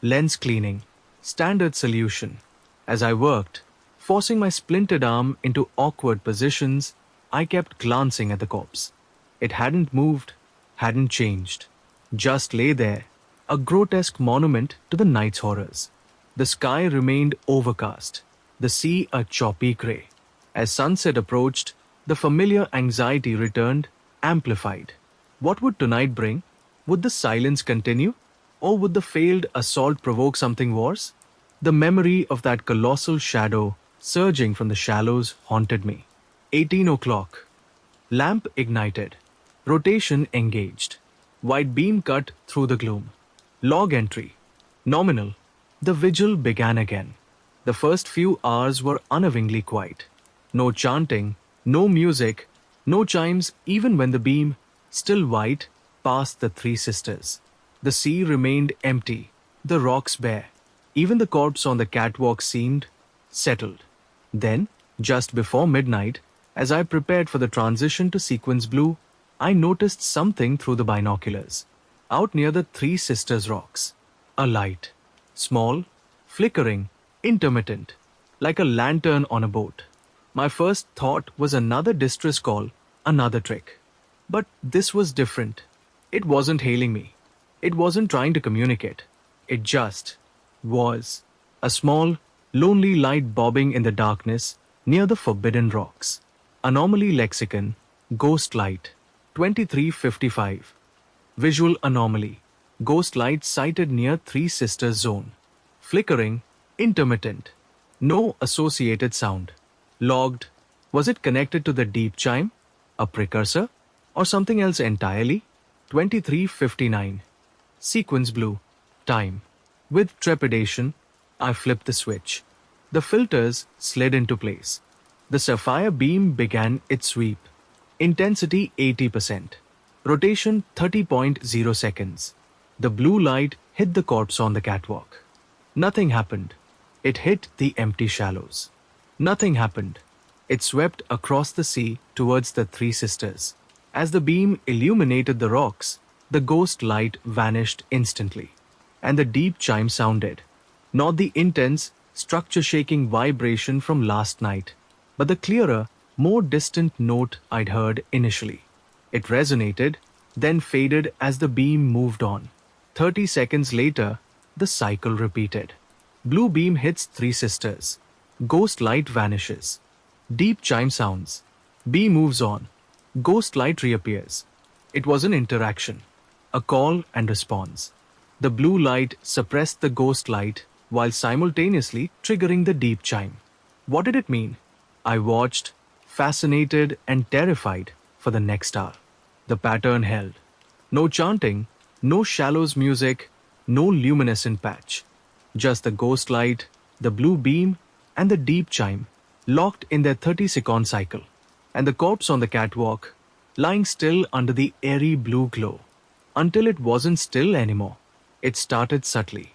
S1: Lens cleaning. Standard solution. As I worked, forcing my splintered arm into awkward positions, I kept glancing at the corpse. It hadn't moved, hadn't changed. Just lay there, a grotesque monument to the night's horrors. The sky remained overcast, the sea a choppy grey. As sunset approached, the familiar anxiety returned, amplified. What would tonight bring? Would the silence continue? Or would the failed assault provoke something worse? The memory of that colossal shadow surging from the shallows haunted me. 18 o'clock. Lamp ignited. Rotation engaged. White beam cut through the gloom. Log entry. Nominal. The vigil began again. The first few hours were unnervingly quiet. No chanting, no music, no chimes even when the beam, still white, passed the three sisters. The sea remained empty, the rocks bare. Even the corpse on the catwalk seemed settled. Then, just before midnight, as I prepared for the transition to sequence blue, I noticed something through the binoculars. Out near the Three Sisters rocks. A light. Small, flickering, intermittent, like a lantern on a boat. My first thought was another distress call, another trick. But this was different. It wasn't hailing me. It wasn't trying to communicate. It just was. A small, lonely light bobbing in the darkness near the forbidden rocks. Anomaly lexicon, ghost light, 2355. Visual anomaly, ghost light sighted near Three Sisters zone. Flickering, intermittent. No associated sound. Logged. Was it connected to the deep chime? A precursor? Or something else entirely? 2359. Sequence blue. Time. With trepidation, I flipped the switch. The filters slid into place. The sapphire beam began its sweep. Intensity 80%. Rotation 30.0 seconds. The blue light hit the corpse on the catwalk. Nothing happened. It hit the empty shallows. Nothing happened. It swept across the sea towards the Three Sisters. As the beam illuminated the rocks, the ghost light vanished instantly. And the deep chime sounded. Not the intense, structure-shaking vibration from last night, but the clearer, more distant note I'd heard initially. It resonated, then faded as the beam moved on. 30 seconds later, the cycle repeated. Blue beam hits Three Sisters. Ghost light vanishes. Deep chime sounds. Beam moves on. Ghost light reappears. It was an interaction. A call and response. The blue light suppressed the ghost light while simultaneously triggering the deep chime. What did it mean? I watched, fascinated and terrified, for the next hour. The pattern held. No chanting, no shallows music, no luminescent patch. Just the ghost light, the blue beam, and the deep chime, locked in their 30-second cycle. And the corpse on the catwalk, lying still under the airy blue glow. Until it wasn't still anymore. It started subtly.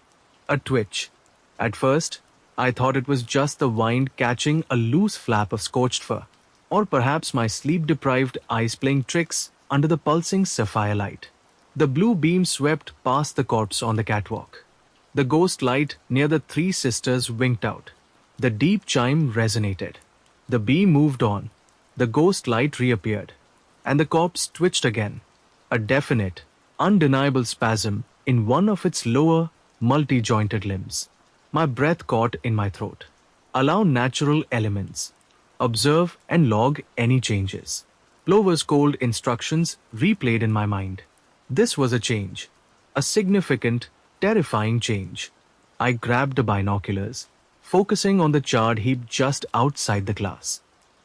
S1: A twitch. At first, I thought it was just the wind catching a loose flap of scorched fur. Or perhaps my sleep-deprived eyes playing tricks under the pulsing sapphire light. The blue beam swept past the corpse on the catwalk. The ghost light near the Three Sisters winked out. The deep chime resonated. The beam moved on. The ghost light reappeared. And the corpse twitched again. A definite, undeniable spasm in one of its lower, multi-jointed limbs. My breath caught in my throat. Allow natural elements. Observe and log any changes. Plover's cold instructions replayed in my mind. This was a change. A significant, terrifying change. I grabbed the binoculars, focusing on the charred heap just outside the glass.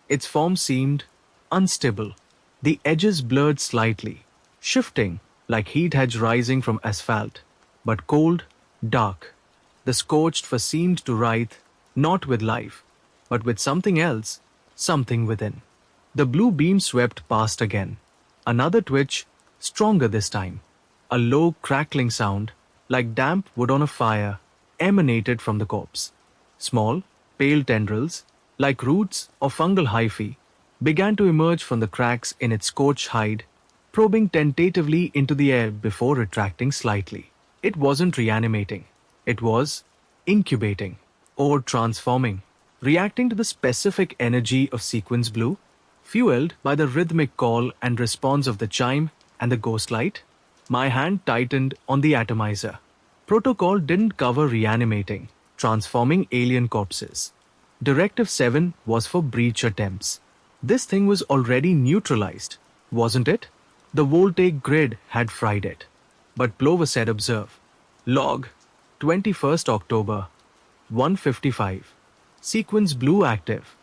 S1: Its form seemed unstable. The edges blurred slightly, shifting like heat hedge rising from asphalt, but cold, dark. The scorched fur seemed to writhe, not with life, but with something else, something within. The blue beam swept past again. Another twitch, stronger this time. A low crackling sound, like damp wood on a fire, emanated from the corpse. Small, pale tendrils, like roots or fungal hyphae, began to emerge from the cracks in its scorched hide, probing tentatively into the air before retracting slightly. It wasn't reanimating. It was incubating or transforming, reacting to the specific energy of sequence blue, fueled by the rhythmic call and response of the chime and the ghost light. My hand tightened on the atomizer. Protocol didn't cover reanimating, transforming alien corpses. Directive 7 was for breach attempts. This thing was already neutralized, wasn't it? The voltaic grid had fried it. But Plover said observe. Log 21st October 1:55. Sequence blue active.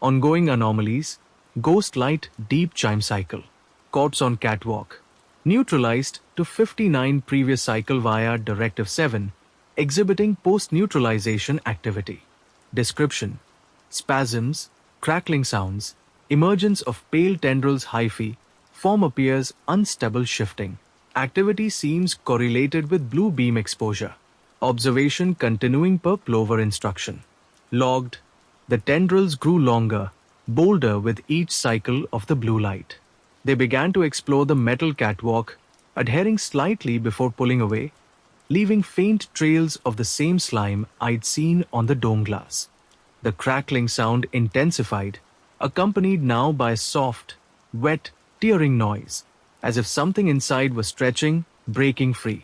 S1: Ongoing anomalies. Ghost light deep chime cycle. Corpse on catwalk. Neutralized to 59 previous cycle via Directive 7, exhibiting post-neutralization activity. Description: spasms, crackling sounds, emergence of pale tendrils hyphae, form appears unstable shifting. Activity seems correlated with blue beam exposure. Observation continuing per Plover instruction. Logged: the tendrils grew longer, bolder with each cycle of the blue light. They began to explore the metal catwalk, adhering slightly before pulling away, leaving faint trails of the same slime I'd seen on the dome glass. The crackling sound intensified, accompanied now by a soft, wet, tearing noise, as if something inside was stretching, breaking free.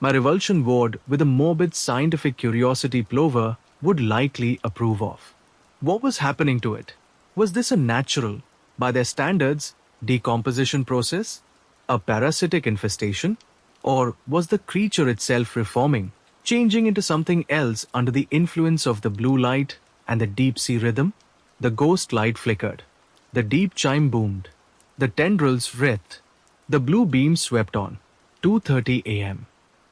S1: My revulsion ward with a morbid scientific curiosity Plover would likely approve of. What was happening to it? Was this a natural, by their standards, decomposition process? A parasitic infestation? Or was the creature itself reforming, changing into something else under the influence of the blue light and the deep-sea rhythm? The ghost light flickered. The deep chime boomed. The tendrils writhed. The blue beam swept on. 2:30 a.m.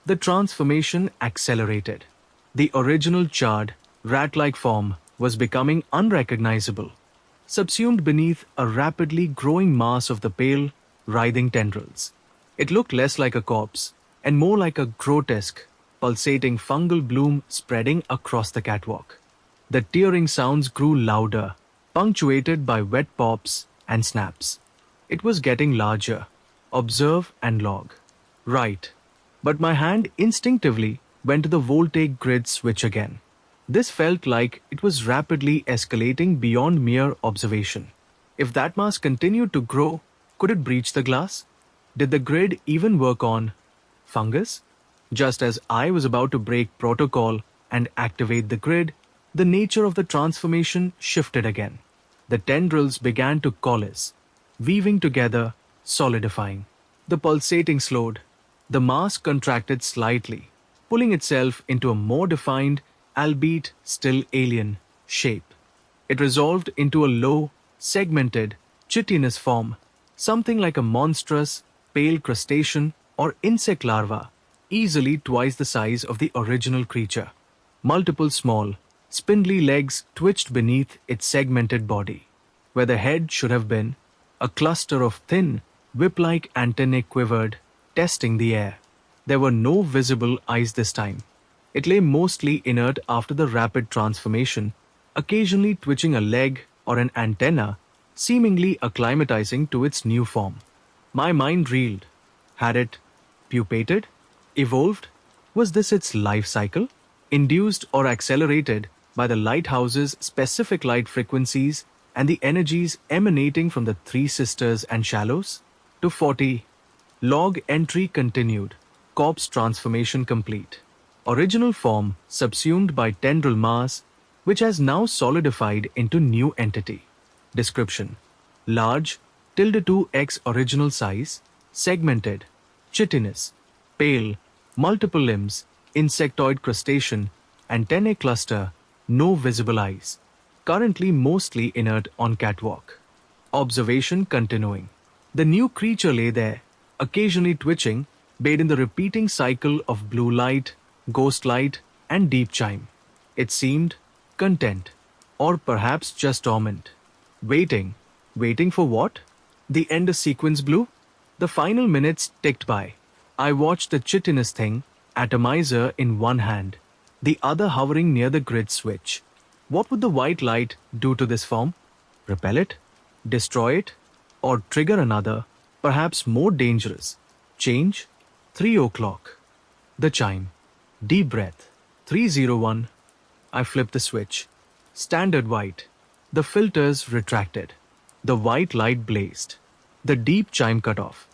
S1: The transformation accelerated. The original charred, rat-like form was becoming unrecognizable, subsumed beneath a rapidly growing mass of the pale, writhing tendrils. It looked less like a corpse and more like a grotesque, pulsating fungal bloom spreading across the catwalk. The tearing sounds grew louder, punctuated by wet pops and snaps. It was getting larger. Observe and log. Right. But my hand instinctively went to the voltaic grid switch again. This felt like it was rapidly escalating beyond mere observation. If that mass continued to grow, could it breach the glass? Did the grid even work on fungus? Just as I was about to break protocol and activate the grid, the nature of the transformation shifted again. The tendrils began to coalesce, weaving together, solidifying. The pulsating slowed. The mass contracted slightly, pulling itself into a more defined, albeit still alien, shape. It resolved into a low, segmented, chitinous form, something like a monstrous, pale crustacean or insect larva, easily twice the size of the original creature. Multiple small, spindly legs twitched beneath its segmented body. Where the head should have been, a cluster of thin, whip-like antennae quivered, testing the air. There were no visible eyes this time. It lay mostly inert after the rapid transformation, occasionally twitching a leg or an antenna, seemingly acclimatizing to its new form. My mind reeled. Had it pupated? Evolved? Was this its life cycle? Induced or accelerated by the lighthouse's specific light frequencies and the energies emanating from the Three Sisters and Shallows? 240. Log entry continued. Corpse transformation complete. Original form subsumed by tendril mass, which has now solidified into new entity. Description: large, ~2x original size, segmented, chitinous, pale, multiple limbs, insectoid crustacean, antennae cluster, no visible eyes. Currently mostly inert on catwalk. Observation continuing. The new creature lay there, occasionally twitching, bathed in the repeating cycle of blue light, ghost light, and deep chime. It seemed content, or perhaps just dormant. Waiting. Waiting for what? The end sequence blew? The final minutes ticked by. I watched the chitinous thing, atomizer in one hand, the other hovering near the grid switch. What would the white light do to this form? Repel it? Destroy it? Or trigger another, perhaps more dangerous? Change? 3 o'clock. The chime. Deep breath. 301. I flipped the switch. Standard white. The filters retracted. The white light blazed. The deep chime cut off.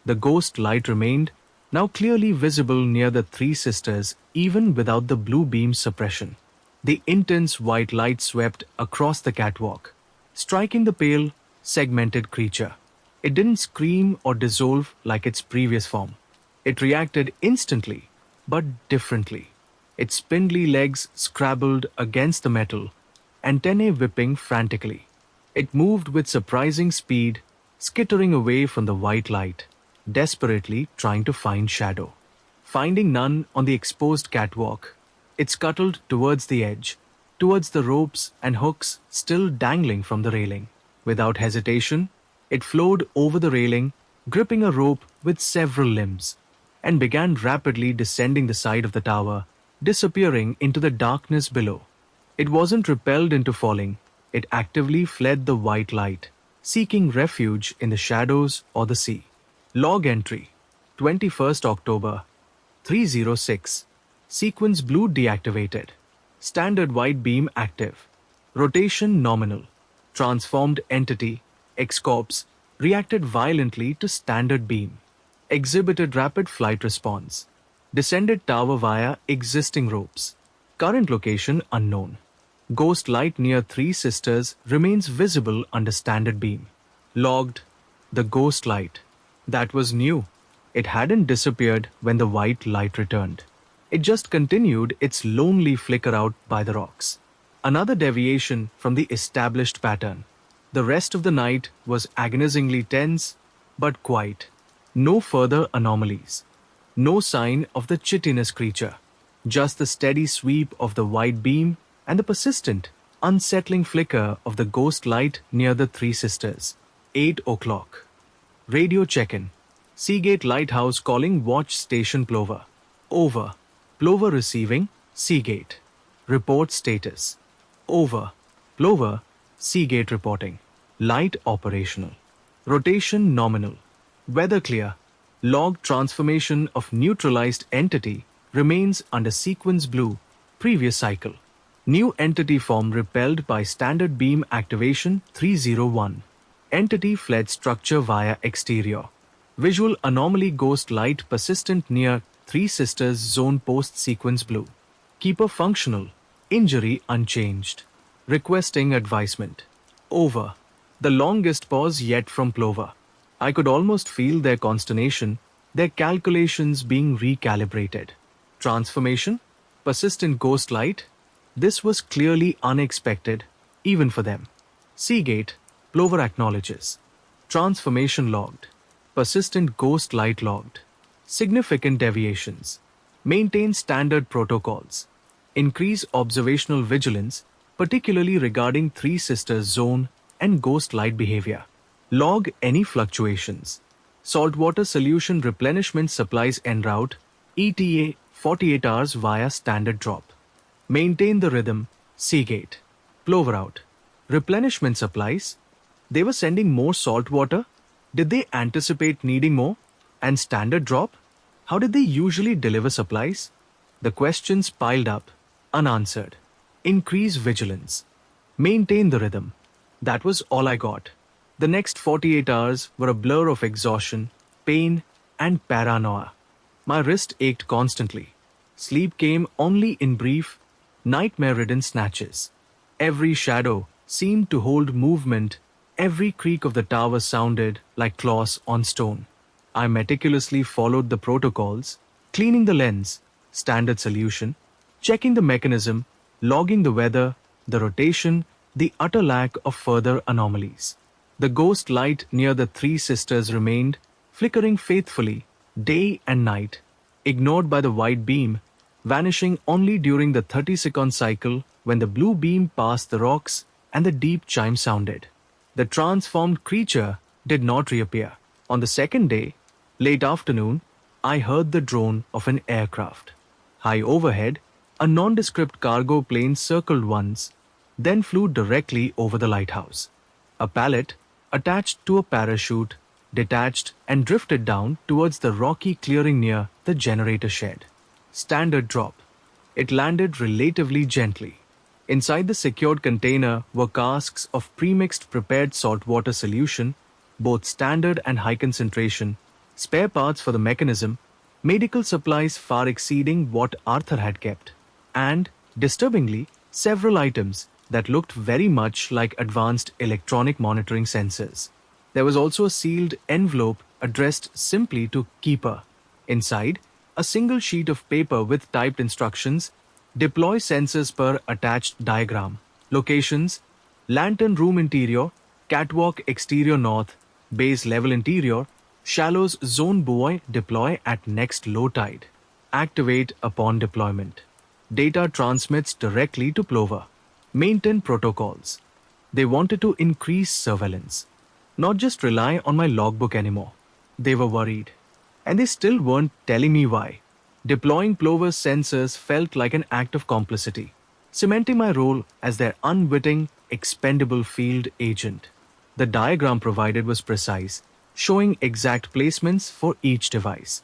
S1: The ghost light remained, now clearly visible near the three sisters even without the blue beam suppression. The intense white light swept across the catwalk, striking the pale, segmented creature. It didn't scream or dissolve like its previous form. It reacted instantly, but differently. Its spindly legs scrabbled against the metal, antennae whipping frantically. It moved with surprising speed, skittering away from the white light, desperately trying to find shadow. Finding none on the exposed catwalk, it scuttled towards the edge, towards the ropes and hooks still dangling from the railing. Without hesitation, it flowed over the railing, gripping a rope with several limbs, and began rapidly descending the side of the tower, disappearing into the darkness below. It wasn't repelled into falling, it actively fled the white light, seeking refuge in the shadows or the sea. Log entry 21st October 306. Sequence blue deactivated. Standard white beam active. Rotation nominal. Transformed entity, X-Corps, reacted violently to standard beam. Exhibited rapid flight response. Descended tower via existing ropes. Current location unknown. Ghost light near three sisters remains visible under standard beam. Logged. The ghost light. That was new. It hadn't disappeared when the white light returned. It just continued its lonely flicker out by the rocks. Another deviation from the established pattern. The rest of the night was agonizingly tense, but quiet. No further anomalies. No sign of the chitinous creature. Just the steady sweep of the white beam and the persistent, unsettling flicker of the ghost light near the three sisters. 8 o'clock. Radio check-in. Seagate Lighthouse calling watch station Plover. Over. Plover receiving. Seagate. Report status. Over. Plover. Seagate reporting. Light operational. Rotation nominal. Weather clear. Log transformation of neutralized entity remains under sequence blue. Previous cycle. New entity form repelled by standard beam activation 301. Entity fled structure via exterior. Visual anomaly ghost light persistent near three sisters zone post sequence blue. Keeper functional. Injury unchanged. Requesting advisement. Over. The longest pause yet from Plover. I could almost feel their consternation, their calculations being recalibrated. Transformation? Persistent ghost light? This was clearly unexpected, even for them. Seagate, Plover acknowledges. Transformation logged. Persistent ghost light logged. Significant deviations. Maintain standard protocols. Increase observational vigilance, particularly regarding three sisters zone and ghost light behavior. Log any fluctuations. Saltwater solution replenishment supplies en route, ETA 48 hours via standard drop. Maintain the rhythm, Seagate. Plover out. Replenishment supplies? They were sending more salt water? Did they anticipate needing more? And standard drop? How did they usually deliver supplies? The questions piled up, unanswered. Increase vigilance. Maintain the rhythm. That was all I got. The next 48 hours were a blur of exhaustion, pain, and paranoia. My wrist ached constantly. Sleep came only in brief, nightmare-ridden snatches. Every shadow seemed to hold movement. Every creak of the tower sounded like claws on stone. I meticulously followed the protocols, cleaning the lens, standard solution, checking the mechanism, logging the weather, the rotation, the utter lack of further anomalies. The ghost light near the three sisters remained, flickering faithfully, day and night, ignored by the white beam, vanishing only during the 30-second cycle when the blue beam passed the rocks and the deep chime sounded. The transformed creature did not reappear. On the second day, late afternoon, I heard the drone of an aircraft. High overhead, a nondescript cargo plane circled once, then flew directly over the lighthouse. A pallet, attached to a parachute, detached and drifted down towards the rocky clearing near the generator shed. Standard drop. It landed relatively gently. Inside the secured container were casks of premixed prepared saltwater solution, both standard and high concentration, spare parts for the mechanism, medical supplies far exceeding what Arthur had kept, and, disturbingly, several items that looked very much like advanced electronic monitoring sensors. There was also a sealed envelope addressed simply to Keeper. Inside, a single sheet of paper with typed instructions: deploy sensors per attached diagram. Locations: lantern room interior, catwalk exterior north, base level interior, shallows zone buoy deploy at next low tide. Activate upon deployment. Data transmits directly to Plover. Maintain protocols. They wanted to increase surveillance, not just rely on my logbook anymore. They were worried. And they still weren't telling me why. Deploying Plover's sensors felt like an act of complicity, cementing my role as their unwitting, expendable field agent. The diagram provided was precise, showing exact placements for each device.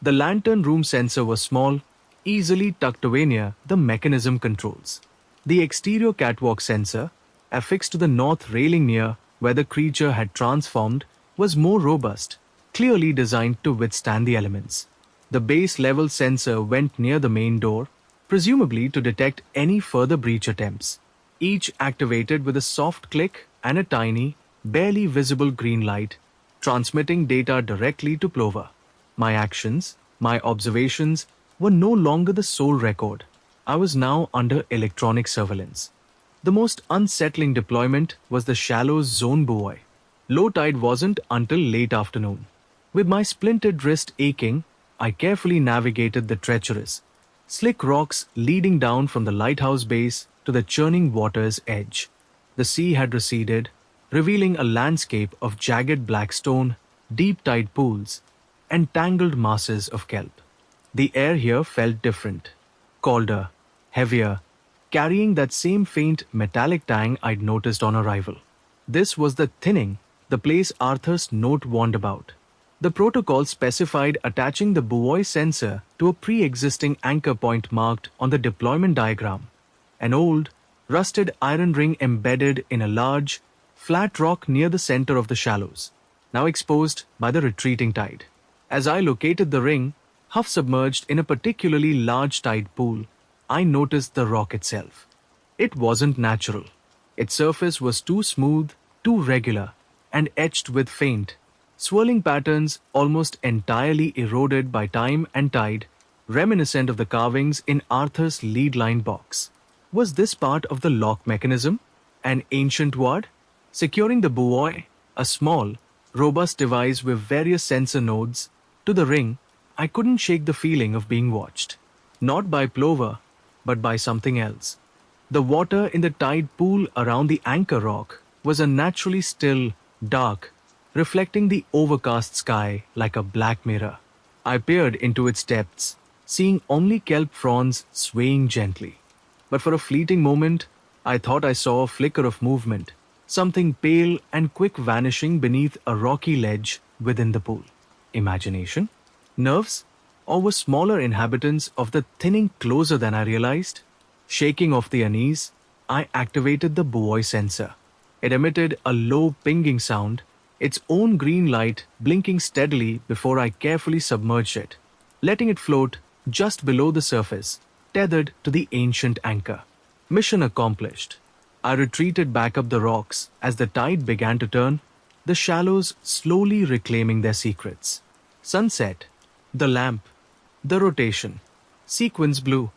S1: The lantern room sensor was small, easily tucked away near the mechanism controls. The exterior catwalk sensor, affixed to the north railing near where the creature had transformed, was more robust, clearly designed to withstand the elements. The base level sensor went near the main door, presumably to detect any further breach attempts. Each activated with a soft click and a tiny, barely visible green light, transmitting data directly to Plover. My actions, my observations, were no longer the sole record. I was now under electronic surveillance. The most unsettling deployment was the shallow zone buoy. Low tide wasn't until late afternoon. With my splintered wrist aching, I carefully navigated the treacherous, slick rocks leading down from the lighthouse base to the churning water's edge. The sea had receded, revealing a landscape of jagged black stone, deep tide pools, and tangled masses of kelp. The air here felt different, colder, heavier, carrying that same faint metallic tang I'd noticed on arrival. This was the thinning, the place Arthur's note warned about. The protocol specified attaching the buoy sensor to a pre-existing anchor point marked on the deployment diagram, an old, rusted iron ring embedded in a large, flat rock near the center of the shallows, now exposed by the retreating tide. As I located the ring, half submerged in a particularly large tide pool, I noticed the rock itself. It wasn't natural. Its surface was too smooth, too regular, and etched with faint, swirling patterns almost entirely eroded by time and tide, reminiscent of the carvings in Arthur's lead line box. Was this part of the lock mechanism? An ancient ward? Securing the buoy, a small, robust device with various sensor nodes, to the ring, I couldn't shake the feeling of being watched. Not by Plover, but by something else. The water in the tide pool around the anchor rock was unnaturally still, dark, reflecting the overcast sky like a black mirror. I peered into its depths, seeing only kelp fronds swaying gently. But for a fleeting moment, I thought I saw a flicker of movement, something pale and quick vanishing beneath a rocky ledge within the pool. Imagination? Nerves? Or were smaller inhabitants of the thinning closer than I realized? Shaking off the unease, I activated the buoy sensor. It emitted a low pinging sound, its own green light blinking steadily before I carefully submerged it, letting it float just below the surface, tethered to the ancient anchor. Mission accomplished. I retreated back up the rocks as the tide began to turn, the shallows slowly reclaiming their secrets. Sunset, the lamp, the rotation, sequence blew.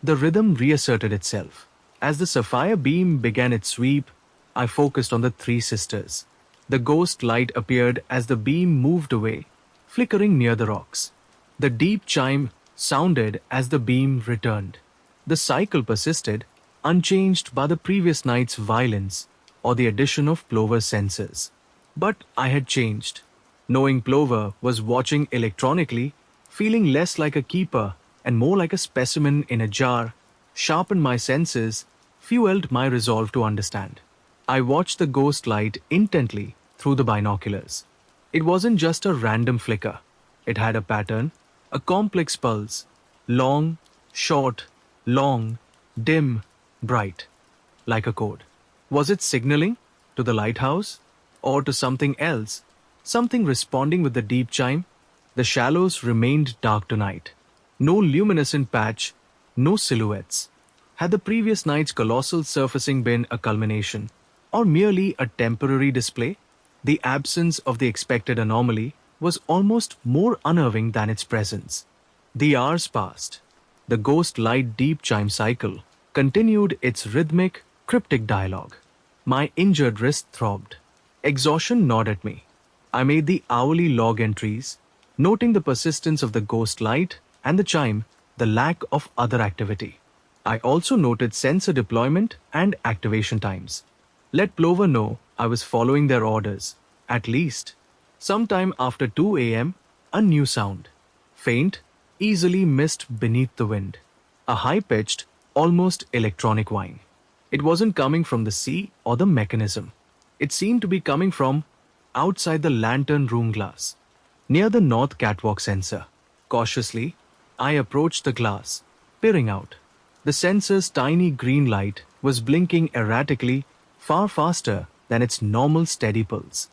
S1: The rhythm reasserted itself. As the sapphire beam began its sweep, I focused on the three sisters. The ghost light appeared as the beam moved away, flickering near the rocks. The deep chime sounded as the beam returned. The cycle persisted, unchanged by the previous night's violence or the addition of Plover's senses. But I had changed. Knowing Plover was watching electronically, feeling less like a keeper and more like a specimen in a jar, sharpened my senses, fueled my resolve to understand. I watched the ghost light intently through the binoculars. It wasn't just a random flicker. It had a pattern, a complex pulse, long, short, long, dim, bright, like a code. Was it signaling to the lighthouse or to something else? Something responding with the deep chime? The shallows remained dark tonight. No luminescent patch, no silhouettes. Had the previous night's colossal surfacing been a culmination, or merely a temporary display? The absence of the expected anomaly was almost more unnerving than its presence. The hours passed. The ghost light deep chime cycle continued its rhythmic, cryptic dialogue. My injured wrist throbbed. Exhaustion gnawed at me. I made the hourly log entries, noting the persistence of the ghost light and the chime, the lack of other activity. I also noted sensor deployment and activation times. Let Plover know I was following their orders. At least, sometime after 2 a.m., a new sound. Faint, easily missed beneath the wind. A high-pitched, almost electronic whine. It wasn't coming from the sea or the mechanism. It seemed to be coming from outside the lantern room glass, near the north catwalk sensor. Cautiously, I approached the glass, peering out. The sensor's tiny green light was blinking erratically, far faster than its normal steady pulse,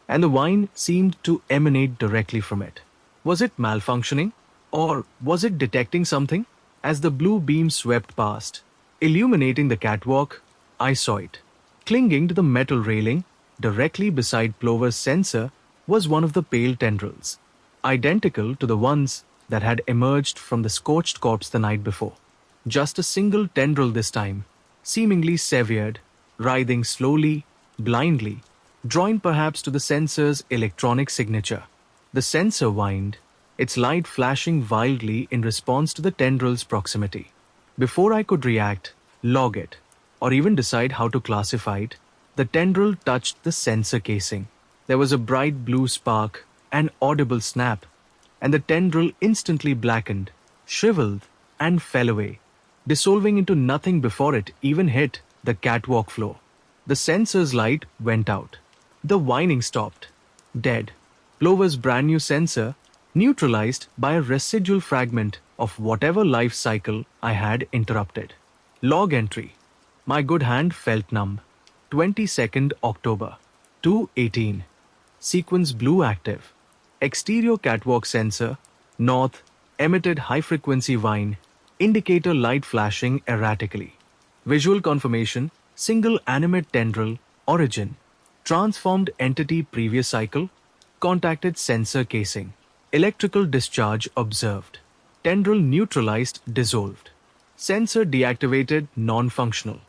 S1: and the whine seemed to emanate directly from it. Was it malfunctioning? Or was it detecting something? As the blue beam swept past, illuminating the catwalk, I saw it. Clinging to the metal railing, directly beside Plover's sensor, was one of the pale tendrils, identical to the ones that had emerged from the scorched corpse the night before. Just a single tendril this time, seemingly severed, writhing slowly, blindly, drawing perhaps to the sensor's electronic signature. The sensor whined, its light flashing wildly in response to the tendril's proximity. Before I could react, log it, or even decide how to classify it, the tendril touched the sensor casing. There was a bright blue spark, an audible snap, and the tendril instantly blackened, shriveled, and fell away, dissolving into nothing before it even hit the catwalk floor. The sensor's light went out. The whining stopped. Dead. Plover's brand new sensor, neutralized by a residual fragment of whatever life cycle I had interrupted. Log entry. My good hand felt numb. 22nd October, 2:18. Sequence blue active. Exterior catwalk sensor, north, emitted high-frequency whine, indicator light flashing erratically. Visual confirmation, single animate tendril, origin, transformed entity previous cycle, contacted sensor casing. Electrical discharge observed. Tendril neutralized, dissolved. Sensor deactivated, non-functional.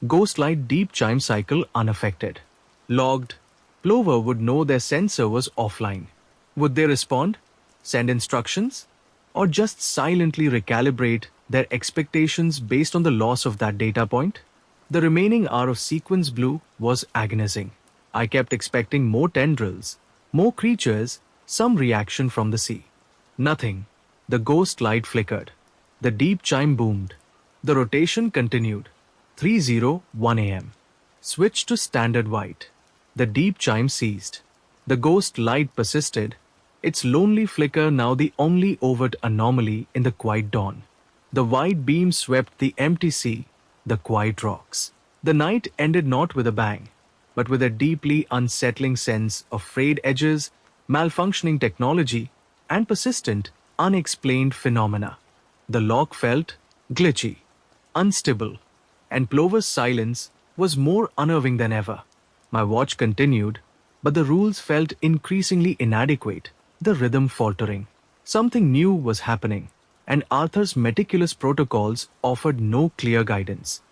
S1: Ghost light deep chime cycle unaffected. Logged. Plover would know their sensor was offline. Would they respond, send instructions, or just silently recalibrate their expectations based on the loss of that data point? The remaining hour of sequence blue was agonizing. I kept expecting more tendrils, more creatures, some reaction from the sea. Nothing. The ghost light flickered. The deep chime boomed. The rotation continued. 3:01 a.m. Switch to standard white. The deep chime ceased. The ghost light persisted, its lonely flicker now the only overt anomaly in the quiet dawn. The white beam swept the empty sea, the quiet rocks. The night ended not with a bang, but with a deeply unsettling sense of frayed edges, malfunctioning technology, and persistent, unexplained phenomena. The lock felt glitchy, unstable, and Plover's silence was more unnerving than ever. My watch continued, but the rules felt increasingly inadequate, the rhythm faltering. Something new was happening, and Arthur's meticulous protocols offered no clear guidance.